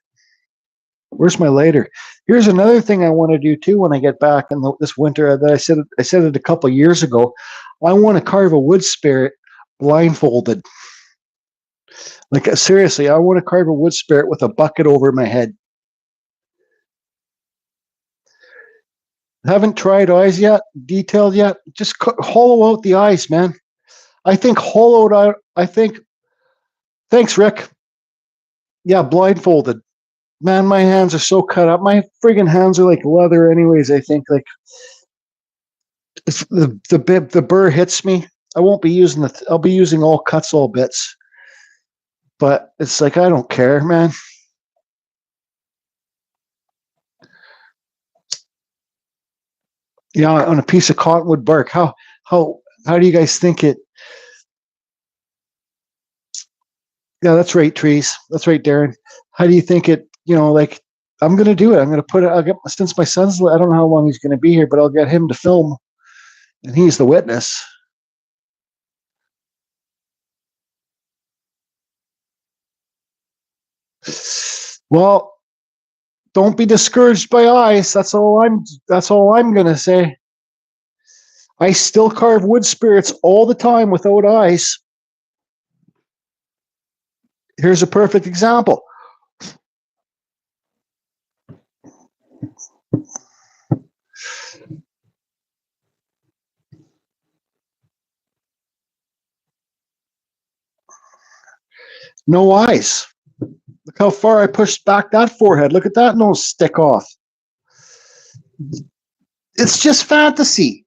Where's my lighter? Here's another thing I want to do too when I get back in this winter that I said it a couple of years ago. I want to carve a wood spirit blindfolded. Like seriously, I want to carve a wood spirit with a bucket over my head. Haven't tried eyes yet, detailed yet. Just hollow out the eyes, man. I think hollowed out. Thanks, Rick. Yeah, blindfolded. Man, my hands are so cut up. My friggin' hands are like leather, anyways. I think like if the burr hits me, I won't be using I'll be using all Kutzall bits. But it's like I don't care, man. Yeah, on a piece of cottonwood bark. How do you guys think it? Yeah, that's right, trees. That's right, Darren. How do you think it? Like I'm gonna do it. I'm gonna put it. Since my son's. I don't know how long he's gonna be here, but I'll get him to film, and he's the witness. Well, don't be discouraged by eyes. That's all I'm gonna say. I still carve wood spirits all the time without eyes. Here's a perfect example. No eyes. Look how far I pushed back that forehead. Look at that nose stick off. It's just fantasy.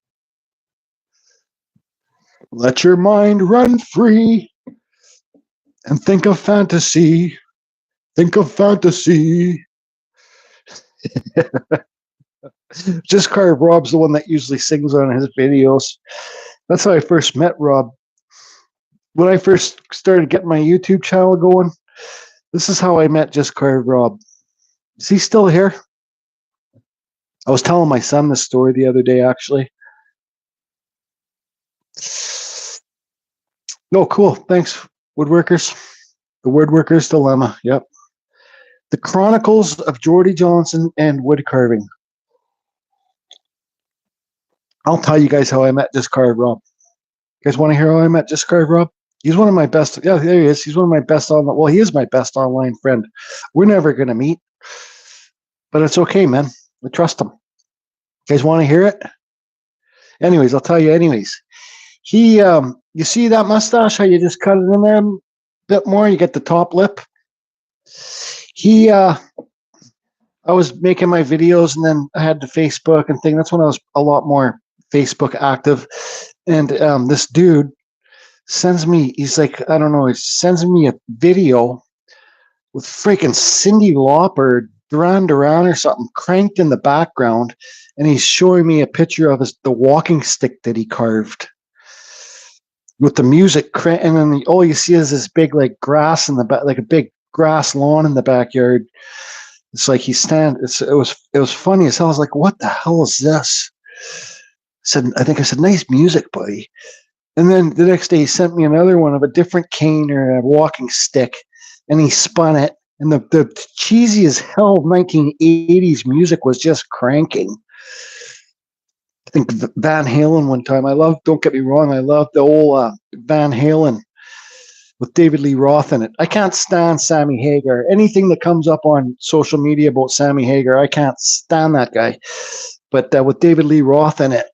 Let your mind run free and think of fantasy. Think of fantasy. Just Carve Rob's the one that usually sings on his videos. That's how I first met Rob. When I first started getting my YouTube channel going, this is how I met Just Carve Rob. Is he still here? I was telling my son this story the other day, actually. Oh, cool. Thanks, Woodworkers. The Woodworkers Dilemma. Yep. The Chronicles of Geordie Johnson and Wood Carving. I'll tell you guys how I met Just Carve Rob. You guys want to hear how I met Just Carve Rob? He's one of my best. Yeah, there he is. He's one of my best online. Well, he is my best online friend. We're never going to meet, but it's okay, man. I trust him. You guys want to hear it? Anyways, I'll tell you. Anyways, he, you see that mustache? How you just cut it in there a bit more? You get the top lip. He, I was making my videos, and then I had the Facebook and thing. That's when I was a lot more Facebook active. And this dude sends me, he's like, I don't know, he sends me a video with freaking Cyndi Lauper, Duran Duran or something, cranked in the background. And he's showing me a picture of the walking stick that he carved with the music. And then all you see is this big, like, grass in the back, like a big grass lawn in the backyard. It's like it was funny as hell. I was like, what the hell is this? I think I said, nice music, buddy. And then the next day he sent me another one of a different cane or a walking stick, and he spun it. And the cheesy as hell 1980s music was just cranking. I think Van Halen one time. Don't get me wrong, I love the old Van Halen with David Lee Roth in it. I can't stand Sammy Hagar. Anything that comes up on social media about Sammy Hagar, I can't stand that guy. But with David Lee Roth in it,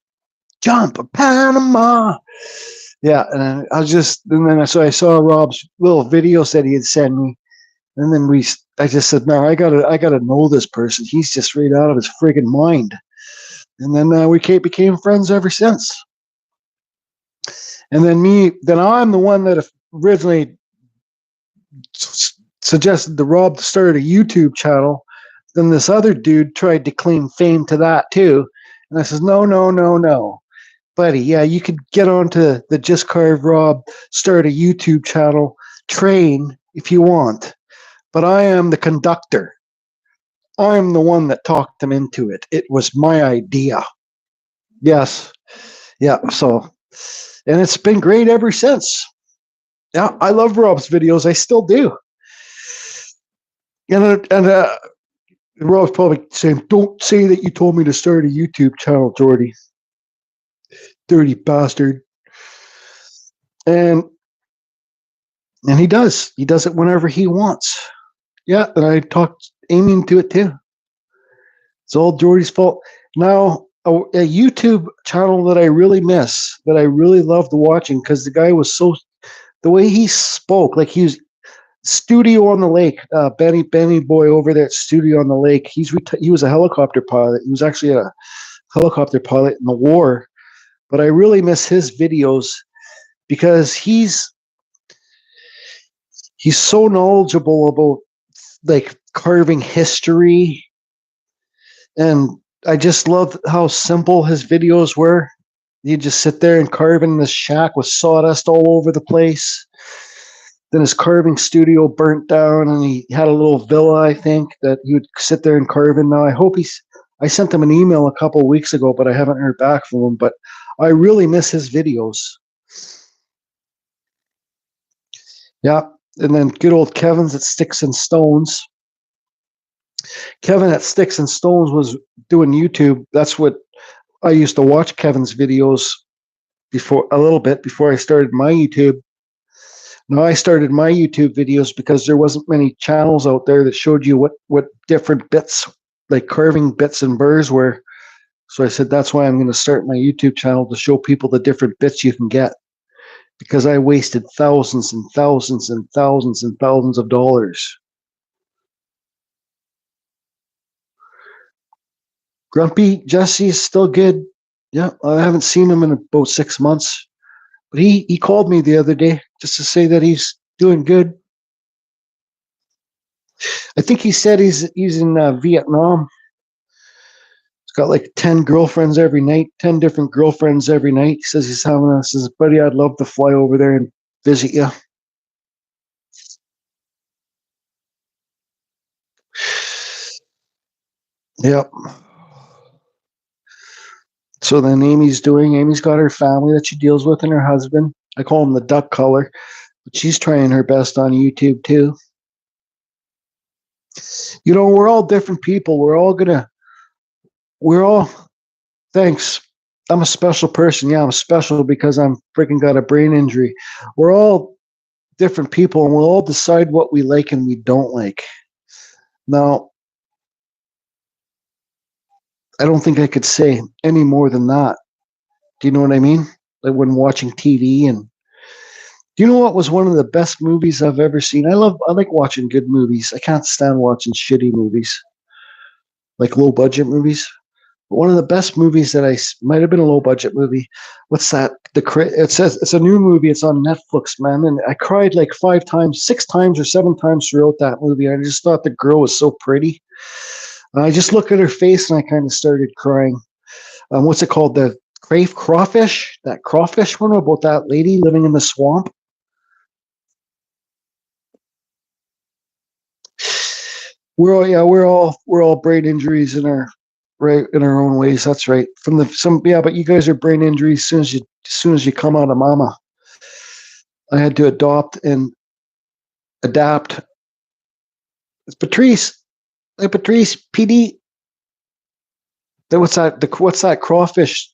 Jump Panama. Yeah, and so I saw Rob's little videos that he had sent me, and then I just said, no, I gotta know this person. He's just right out of his friggin' mind. And then we became friends ever since. And then I'm the one that originally suggested to Rob to start a YouTube channel. Then this other dude tried to claim fame to that too. And I says, no. Buddy, yeah, you could get onto the Just Carve Rob, start a YouTube channel, train if you want. But I am the conductor. I'm the one that talked them into it. It was my idea. Yes. Yeah, so, and it's been great ever since. Yeah, I love Rob's videos. I still do. And Rob's probably saying, don't say that you told me to start a YouTube channel, Jordy. Dirty bastard. And he does. He does it whenever he wants. Yeah, and I talked Amy into it too. It's all Jordy's fault. Now, a YouTube channel that I really miss, that I really loved watching, because the guy was the way he spoke, like he was Studio on the Lake, Benny Boy over there at Studio on the Lake. He was a helicopter pilot. He was actually a helicopter pilot in the war. But I really miss his videos because he's so knowledgeable about, like, carving history. And I just loved how simple his videos were. He'd just sit there and carve in this shack with sawdust all over the place. Then his carving studio burnt down, and he had a little villa, I think, that he would sit there and carve in. Now, I sent him an email a couple of weeks ago, but I haven't heard back from him. But I really miss his videos. Yeah, and then good old Kevin's at Sticks and Stones. Kevin at Sticks and Stones was doing YouTube. That's what I used to watch Kevin's videos a little bit before I started my YouTube. Now I started my YouTube videos because there wasn't many channels out there that showed you what different bits, like carving bits and burrs were. So I said, that's why I'm going to start my YouTube channel, to show people the different bits you can get. Because I wasted thousands and thousands and thousands and thousands of dollars Grumpy Jesse's still good. Yeah, I haven't seen him in about 6 months. But he called me the other day just to say that he's doing good. I think he said he's in Vietnam. He's got like 10 girlfriends every night, 10 different girlfriends every night. He says he's having us. Says, buddy, I'd love to fly over there and visit you. Yep. So then Amy's got her family that she deals with and her husband. I call him the duck color, but she's trying her best on YouTube too. You know, we're all different people. Thanks. I'm a special person. Yeah, I'm special because I'm freaking got a brain injury. We're all different people and we'll all decide what we like and we don't like. Now, I don't think I could say any more than that. Do you know what I mean? Like when watching TV. And do you know what was one of the best movies I've ever seen? I like watching good movies. I can't stand watching shitty movies, like low budget movies. But one of the best movies that might have been a low budget movie. What's that? It says it's a new movie. It's on Netflix, man. And I cried like 5 times, 6 times or 7 times throughout that movie. I just thought the girl was so pretty. And I just looked at her face and I kind of started crying. What's it called? The crawfish? That crawfish one about that lady living in the swamp? We're all brain injuries in our own ways. That's right. But you guys are brain injuries as soon as you come out of mama. I had to adapt. It's Patrice. Hey, Patrice, PD. What's that crawfish?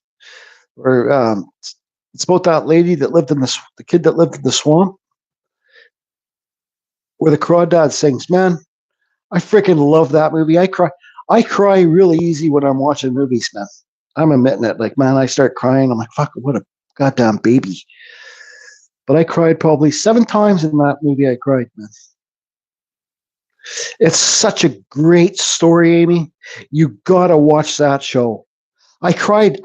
Or it's about that lady that lived in the kid that lived in the swamp, where the crawdad sings. Man, I freaking love that movie. I cry really easy when I'm watching movies, man. I'm admitting it. Like, man, I start crying. I'm like, fuck, what a goddamn baby. But I cried probably 7 times in that movie. I cried, man. It's such a great story, Amy. You gotta watch that show. I cried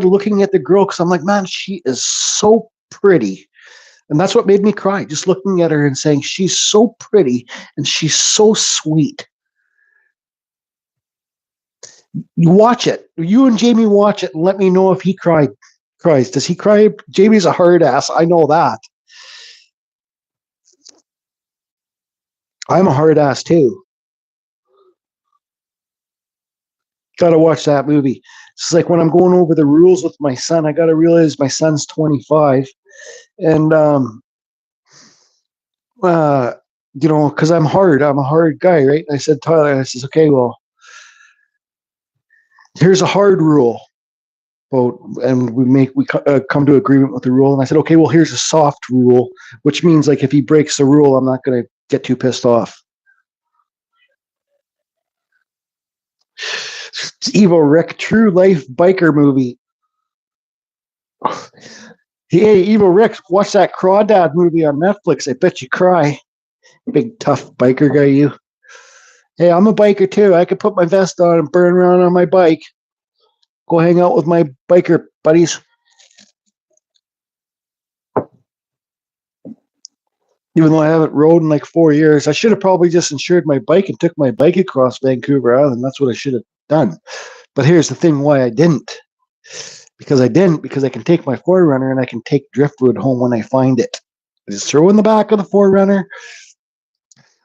looking at the girl because I'm like, man, she is so pretty. And that's what made me cry, just looking at her and saying, she's so pretty and she's so sweet. You watch it. You and Jamie watch it and let me know if he cries. Does he cry? Jamie's a hard ass. I know that. I'm a hard ass too. Gotta watch that movie. It's like when I'm going over the rules with my son, I gotta realize my son's 25. And because I'm a hard guy, right? And I said, Tyler, I says, okay, well, here's a hard rule. And we come to agreement with the rule. And I said, okay, well, here's a soft rule, which means like if he breaks the rule, I'm not going to get too pissed off. It's Evo Rick, true life biker movie. Hey, Evo Rick, watch that Crawdad movie on Netflix. I bet you cry. Big tough biker guy, you. Hey, I'm a biker too. I could put my vest on and burn around on my bike. Go hang out with my biker buddies. Even though I haven't rode in like 4 years, I should have probably just insured my bike and took my bike across Vancouver Island. That's what I should have done. But here's the thing why I didn't. Because I can take my 4Runner and I can take driftwood home when I find it. I just throw in the back of the 4Runner.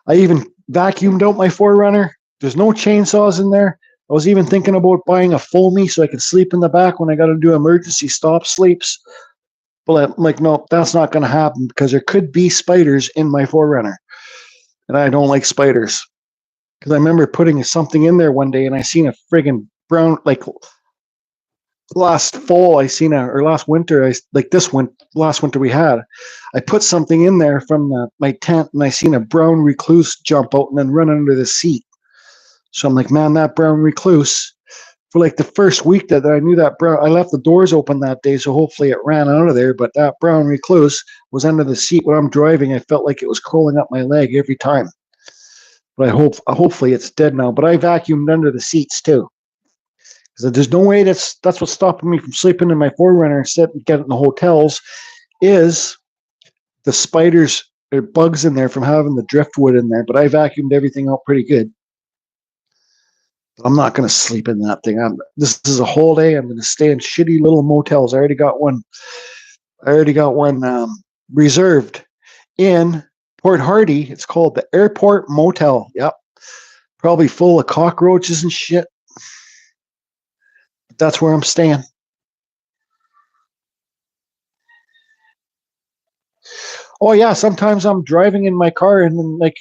I even vacuumed out my 4Runner. There's no chainsaws in there. I was even thinking about buying a foamy so I could sleep in the back when I got to do emergency stop sleeps. But I'm like, no, that's not going to happen because there could be spiders in my 4Runner. And I don't like spiders. Because I remember putting something in there one day and I seen a friggin' brown, like last winter, last winter we had, I put something in there from my tent and I seen a brown recluse jump out and then run under the seat. So I'm like, man, that brown recluse, for like the first week that I knew that brown, I left the doors open that day, so hopefully it ran out of there, but that brown recluse was under the seat when I'm driving. I felt like it was crawling up my leg every time. But hopefully it's dead now. But I vacuumed under the seats too. Because there's no way that's what's stopping me from sleeping in my Forerunner instead of getting in the hotels is the spiders or bugs in there from having the driftwood in there. But I vacuumed everything out pretty good. But I'm not going to sleep in that thing. This is a whole day. I'm going to stay in shitty little motels. I already got one reserved in Port Hardy. It's called the Airport Motel. Yep. Probably full of cockroaches and shit. But that's where I'm staying. Oh yeah, sometimes I'm driving in my car and then like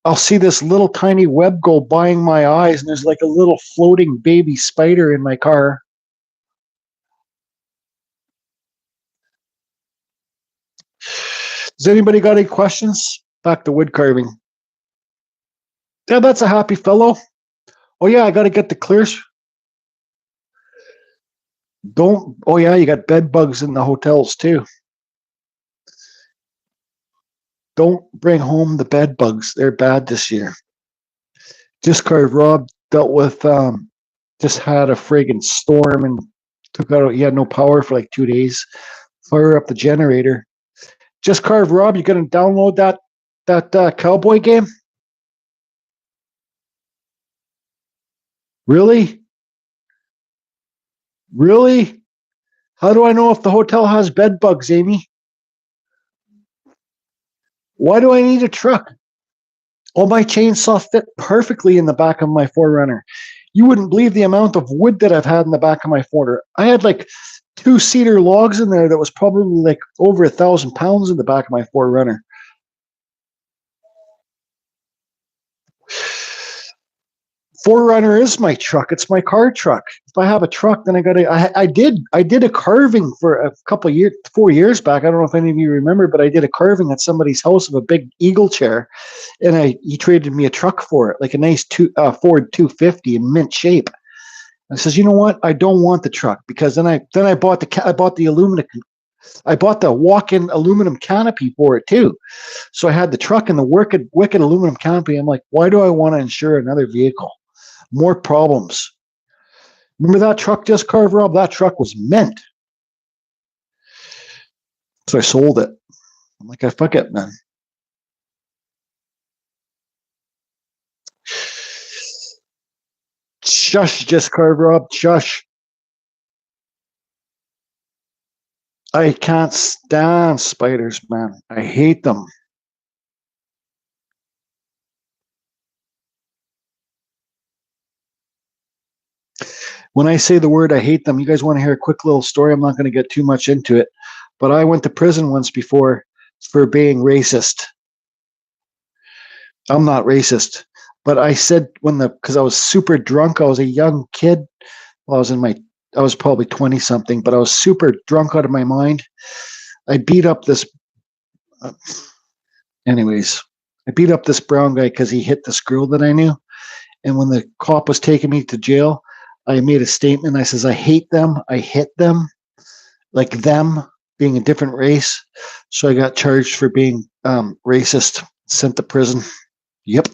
I'll see this little tiny web go by my eyes and there's like a little floating baby spider in my car. Does anybody got any questions? Back to wood carving. Yeah, that's a happy fellow. Oh yeah, I got to get the clears. Oh yeah, you got bed bugs in the hotels too. Don't bring home the bed bugs. They're bad this year. Just carved Rob dealt with, just had a friggin' storm and took out, he had no power for like 2 days. Fire up the generator. Just carved Rob, you gonna download that cowboy game? Really? Really? How do I know if the hotel has bed bugs, Amy? Why do I need a truck? Oh, my chainsaw fit perfectly in the back of my Forerunner. You wouldn't believe the amount of wood that I've had in the back of my Forerunner. I had like 2-seater logs in there that was probably like over 1,000 pounds in the back of my Forerunner. Forerunner is my truck. It's my car truck. If I have a truck, then I did a carving for a couple of years, 4 years back. I don't know if any of you remember, but I did a carving at somebody's house of a big eagle chair, and he traded me a truck for it, like a nice Ford 250 in mint shape. I says, you know what? I don't want the truck because then I bought the aluminum. I bought the walk-in aluminum canopy for it too. So I had the truck and the wicked aluminum canopy. I'm like, why do I want to insure another vehicle? More problems. Remember that truck just carved, Rob? That truck was mint. So I sold it. I'm like, fuck it, man. Shush, just carved, Rob. Shush. I can't stand spiders, man. I hate them. When I say the word I hate them, you guys want to hear a quick little story? I'm not going to get too much into it, but I went to prison once before for being racist. I'm not racist, but I said because I was super drunk, I was a young kid. Well, I was probably 20 something, but I was super drunk out of my mind. I beat up this, I beat up this brown guy because he hit this girl that I knew. And when the cop was taking me to jail, I made a statement. I says, I hate them. I hit them, like them being a different race. So I got charged for being racist, sent to prison. Yep.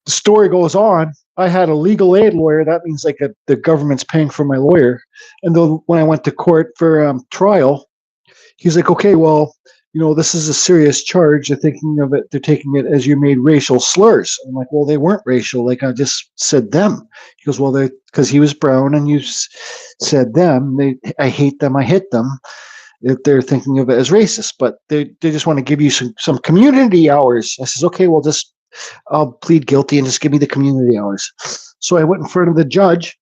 The story goes on. I had a legal aid lawyer. That means like the government's paying for my lawyer. And then when I went to court for trial, he's like, okay, well, this is a serious charge. They're taking it as you made racial slurs. I'm like, well, they weren't racial. Like I just said them. He goes, well, because he was brown and you said them. I hate them. I hit them. They're thinking of it as racist, but they just want to give you some community hours. I says, okay, well, I'll plead guilty and just give me the community hours. So I went in front of the judge.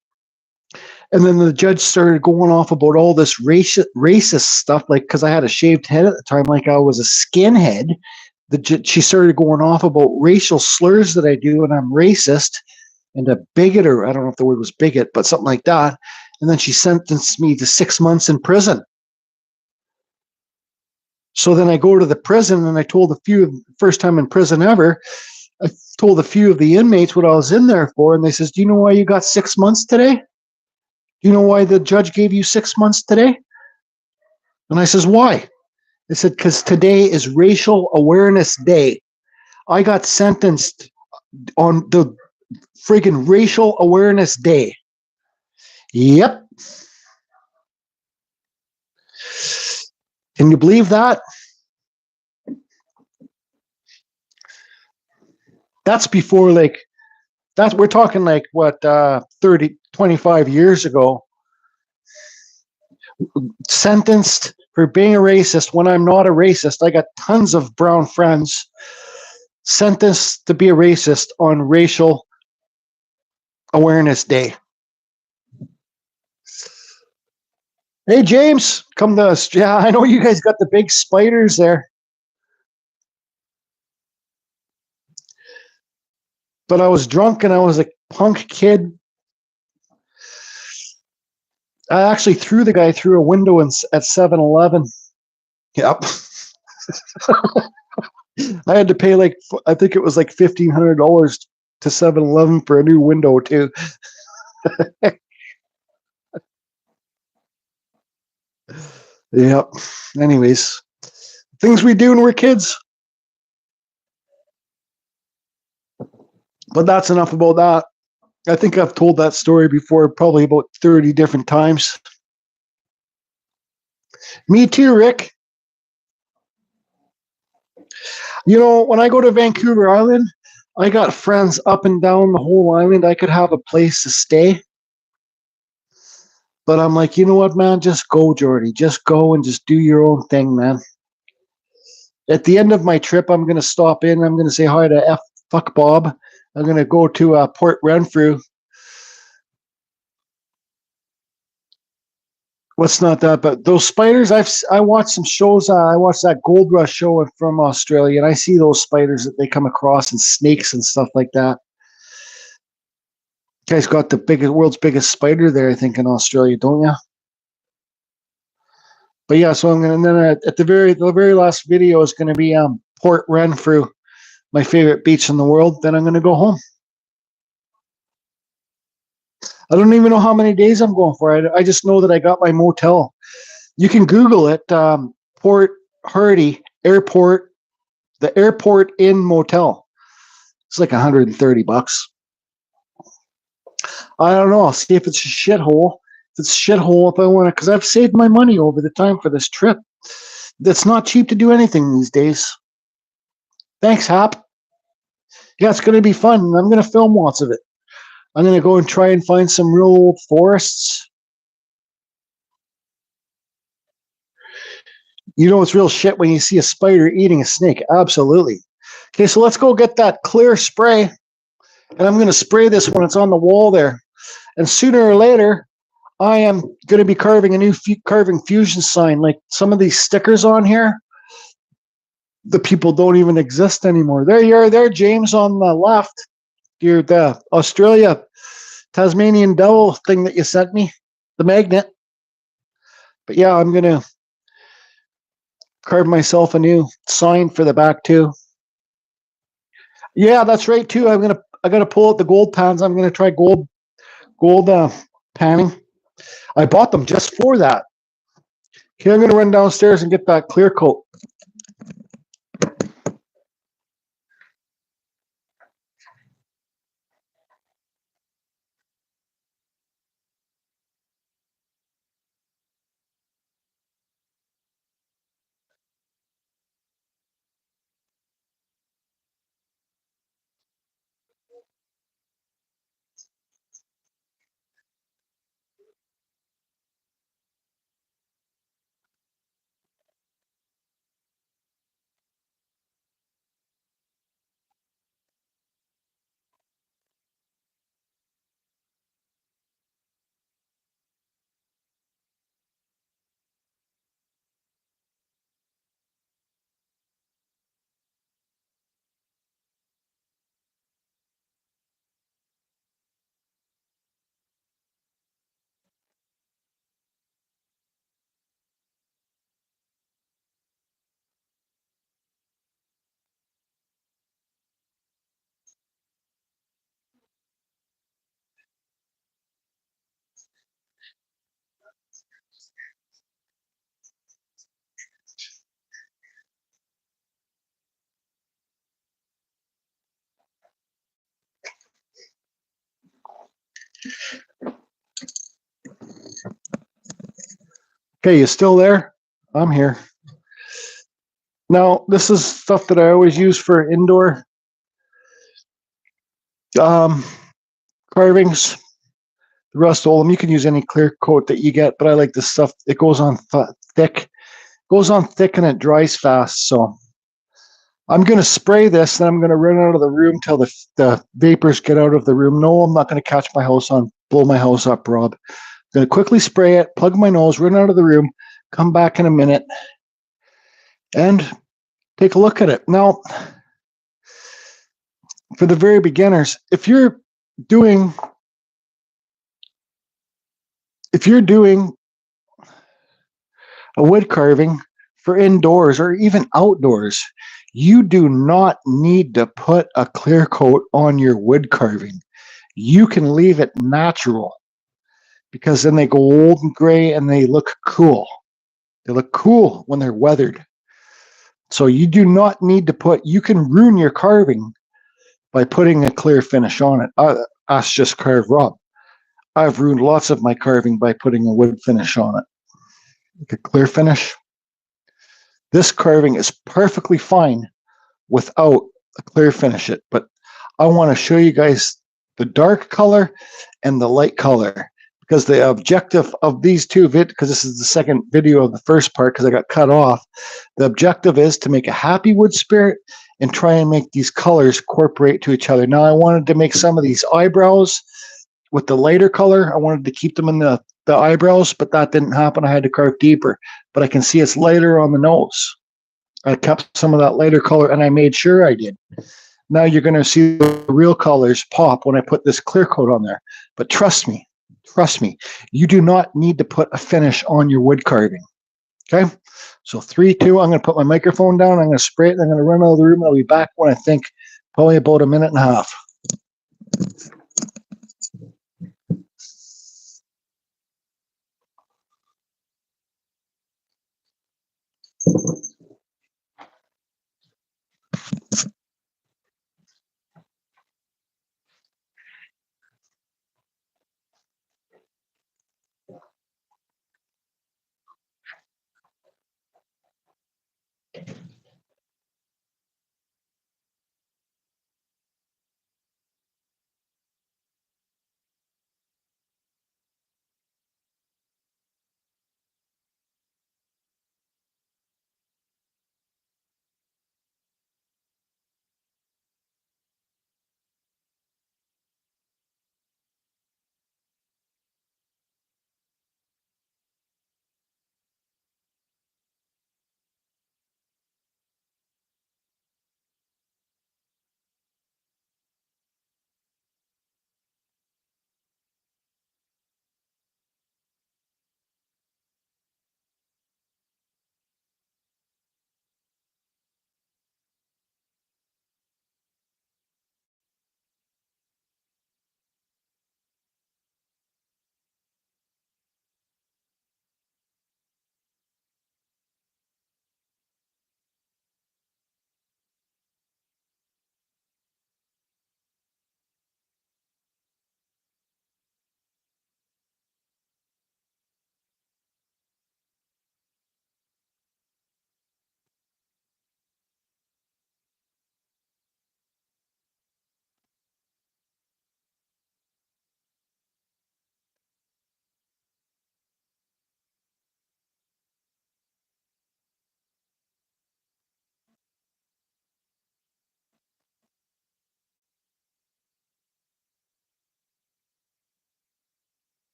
And then the judge started going off about all this racist stuff, like because I had a shaved head at the time, like I was a skinhead. She started going off about racial slurs that I do, and I'm racist and a bigot, or I don't know if the word was bigot, but something like that. And then she sentenced me to 6 months in prison. So then I go to the prison, and I told first time in prison ever, I told a few of the inmates what I was in there for, and they says, do you know why you got 6 months today? Do you know why the judge gave you 6 months today? And I says, why? They said, because today is Racial Awareness Day. I got sentenced on the friggin' Racial Awareness Day. Yep. Can you believe that? That's before we're talking like what 30, 25 years ago. Sentenced for being a racist when I'm not a racist. I got tons of brown friends sentenced to be a racist on Racial Awareness Day. Hey, James, come to us. Yeah, I know you guys got the big spiders there. But I was drunk and I was a punk kid. I actually threw the guy through a window at 7-Eleven. Yep. I had to pay I think it was like $1,500 to 7-Eleven for a new window too. Yep. Anyways, things we do when we're kids. But that's enough about that. I think I've told that story before, probably about 30 different times. Me too, Rick. You know, when I go to Vancouver Island, I got friends up and down the whole island. I could have a place to stay. But I'm like, you know what, man? Just go, Jordy. Just go and just do your own thing, man. At the end of my trip, I'm going to stop in. I'm going to say hi to fuck Bob. I'm going to go to Port Renfrew. What's not that? But those spiders, I watched some shows. I watched that Gold Rush show from Australia, and I see those spiders that they come across and snakes and stuff like that. You guys got the world's biggest spider there, I think, in Australia, don't you? But yeah, so I'm gonna, and then at the very last video is going to be Port Renfrew, my favorite beach in the world. Then I'm going to go home. I don't even know how many days I'm going for. I just know that I got my motel. You can Google it, Port Hardy Airport, the Airport Inn Motel. It's like $130. I don't know. I'll see if it's a shithole. If it's a shithole, if I want to, because I've saved my money over the time for this trip. It's not cheap to do anything these days. Thanks, Hap. Yeah, it's going to be fun. I'm going to film lots of it. I'm going to go and try and find some real old forests. You know it's real shit when you see a spider eating a snake. Absolutely. Okay, so let's go get that clear spray. And I'm going to spray this when it's on the wall there. And sooner or later, I am going to be carving a new carving fusion sign. Like some of these stickers on here, the people don't even exist anymore. There you are there, James, on the left. You're the Australia Tasmanian devil thing that you sent me, the magnet. But yeah, I'm going to carve myself a new sign for the back too. Yeah, that's right too. I gotta pull out the gold pans. I'm gonna try gold panning. I bought them just for that. Okay, I'm gonna run downstairs and get that clear coat. Okay, you still there? I'm here. Now, this is stuff that I always use for indoor carvings. The Rust-Oleum, you can use any clear coat that you get, but I like this stuff. It goes on thick. Goes on thick and it dries fast. So I'm going to spray this, and I'm going to run out of the room till the vapors get out of the room. No, I'm not going to catch my house on, blow my house up, Rob. I'm going to quickly spray it, plug my nose, run out of the room, come back in a minute, and take a look at it. Now, for the very beginners, if you're doing a wood carving for indoors or even outdoors, you do not need to put a clear coat on your wood carving. You can leave it natural, because then they go old and gray and they look cool. They look cool when they're weathered. So you do not need to put, you can ruin your carving by putting a clear finish on it. Ask Just Carve Rob. I've ruined lots of my carving by putting a wood finish on it. Like a clear finish. This carving is perfectly fine without a clear finish it, but I want to show you guys the dark color and the light color, because the objective of these two because this is the second video of the first part because I got cut off. The objective is to make a happy wood spirit and try and make these colors incorporate to each other. Now I wanted to make some of these eyebrows with the lighter color. I wanted to keep them in the eyebrows, but that didn't happen. I had to carve deeper, but I can see it's lighter on the nose. I kept some of that lighter color, and I made sure I did. Now you're going to see the real colors pop when I put this clear coat on there. But trust me, you do not need to put a finish on your wood carving. Okay? So 3, 2, I'm going to put my microphone down. I'm going to spray it, and I'm going to run out of the room. I'll be back when I think probably about a minute and a half.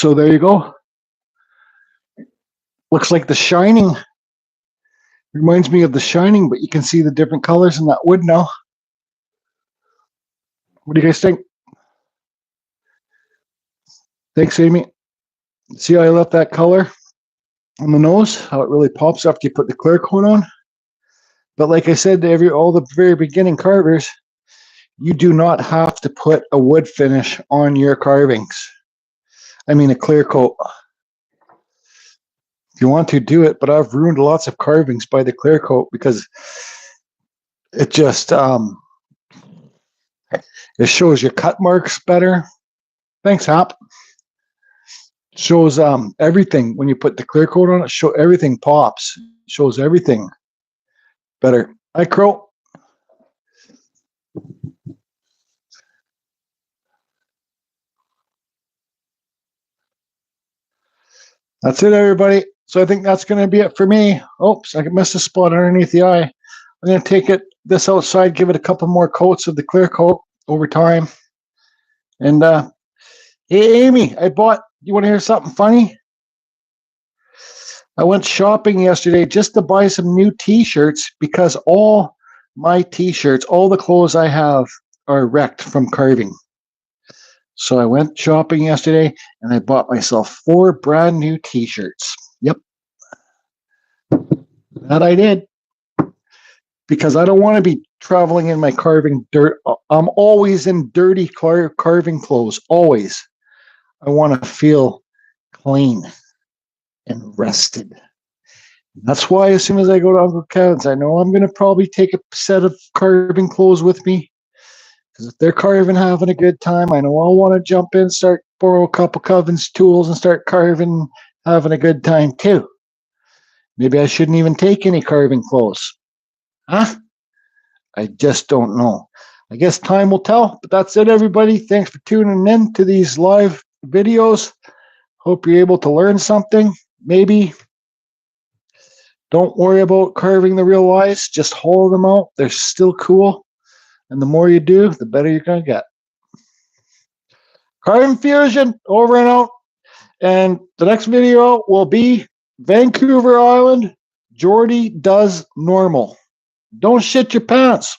So there you go. Looks like The Shining. Reminds me of The Shining, but you can see the different colors in that wood now. What do you guys think? Thanks, Amy. See how I left that color on the nose? How it really pops after you put the clear coat on? But like I said to all the very beginning carvers, you do not have to put a wood finish on your carvings. I mean a clear coat. If you want to, do it, but I've ruined lots of carvings by the clear coat because it just it shows your cut marks better. Thanks, Hap. Shows everything when you put the clear coat on it. Everything pops. Shows everything better. Hi, Crow. That's it, everybody. So I think that's going to be it for me. Oops, I missed a spot underneath the eye. I'm going to take this outside, give it a couple more coats of the clear coat over time. And hey, Amy, you want to hear something funny? I went shopping yesterday just to buy some new t-shirts because all my t-shirts, all the clothes I have are wrecked from carving. So I went shopping yesterday and I bought myself 4 brand new t-shirts. Yep. That I did. Because I don't want to be traveling in my carving dirt. I'm always in dirty carving clothes. Always. I want to feel clean and rested. That's why as soon as I go to Uncle Kevin's, I know I'm going to probably take a set of carving clothes with me. Because if they're carving, having a good time, I know I'll want to jump in, borrow a couple Kevin's tools and start carving, having a good time too. Maybe I shouldn't even take any carving clothes. Huh? I just don't know. I guess time will tell. But that's it, everybody. Thanks for tuning in to these live videos. Hope you're able to learn something. Maybe don't worry about carving the real eyes. Just hollow them out. They're still cool. And the more you do, the better you're going to get. Carving Fusion, over and out. And the next video will be Vancouver Island, Geordie does normal. Don't shit your pants.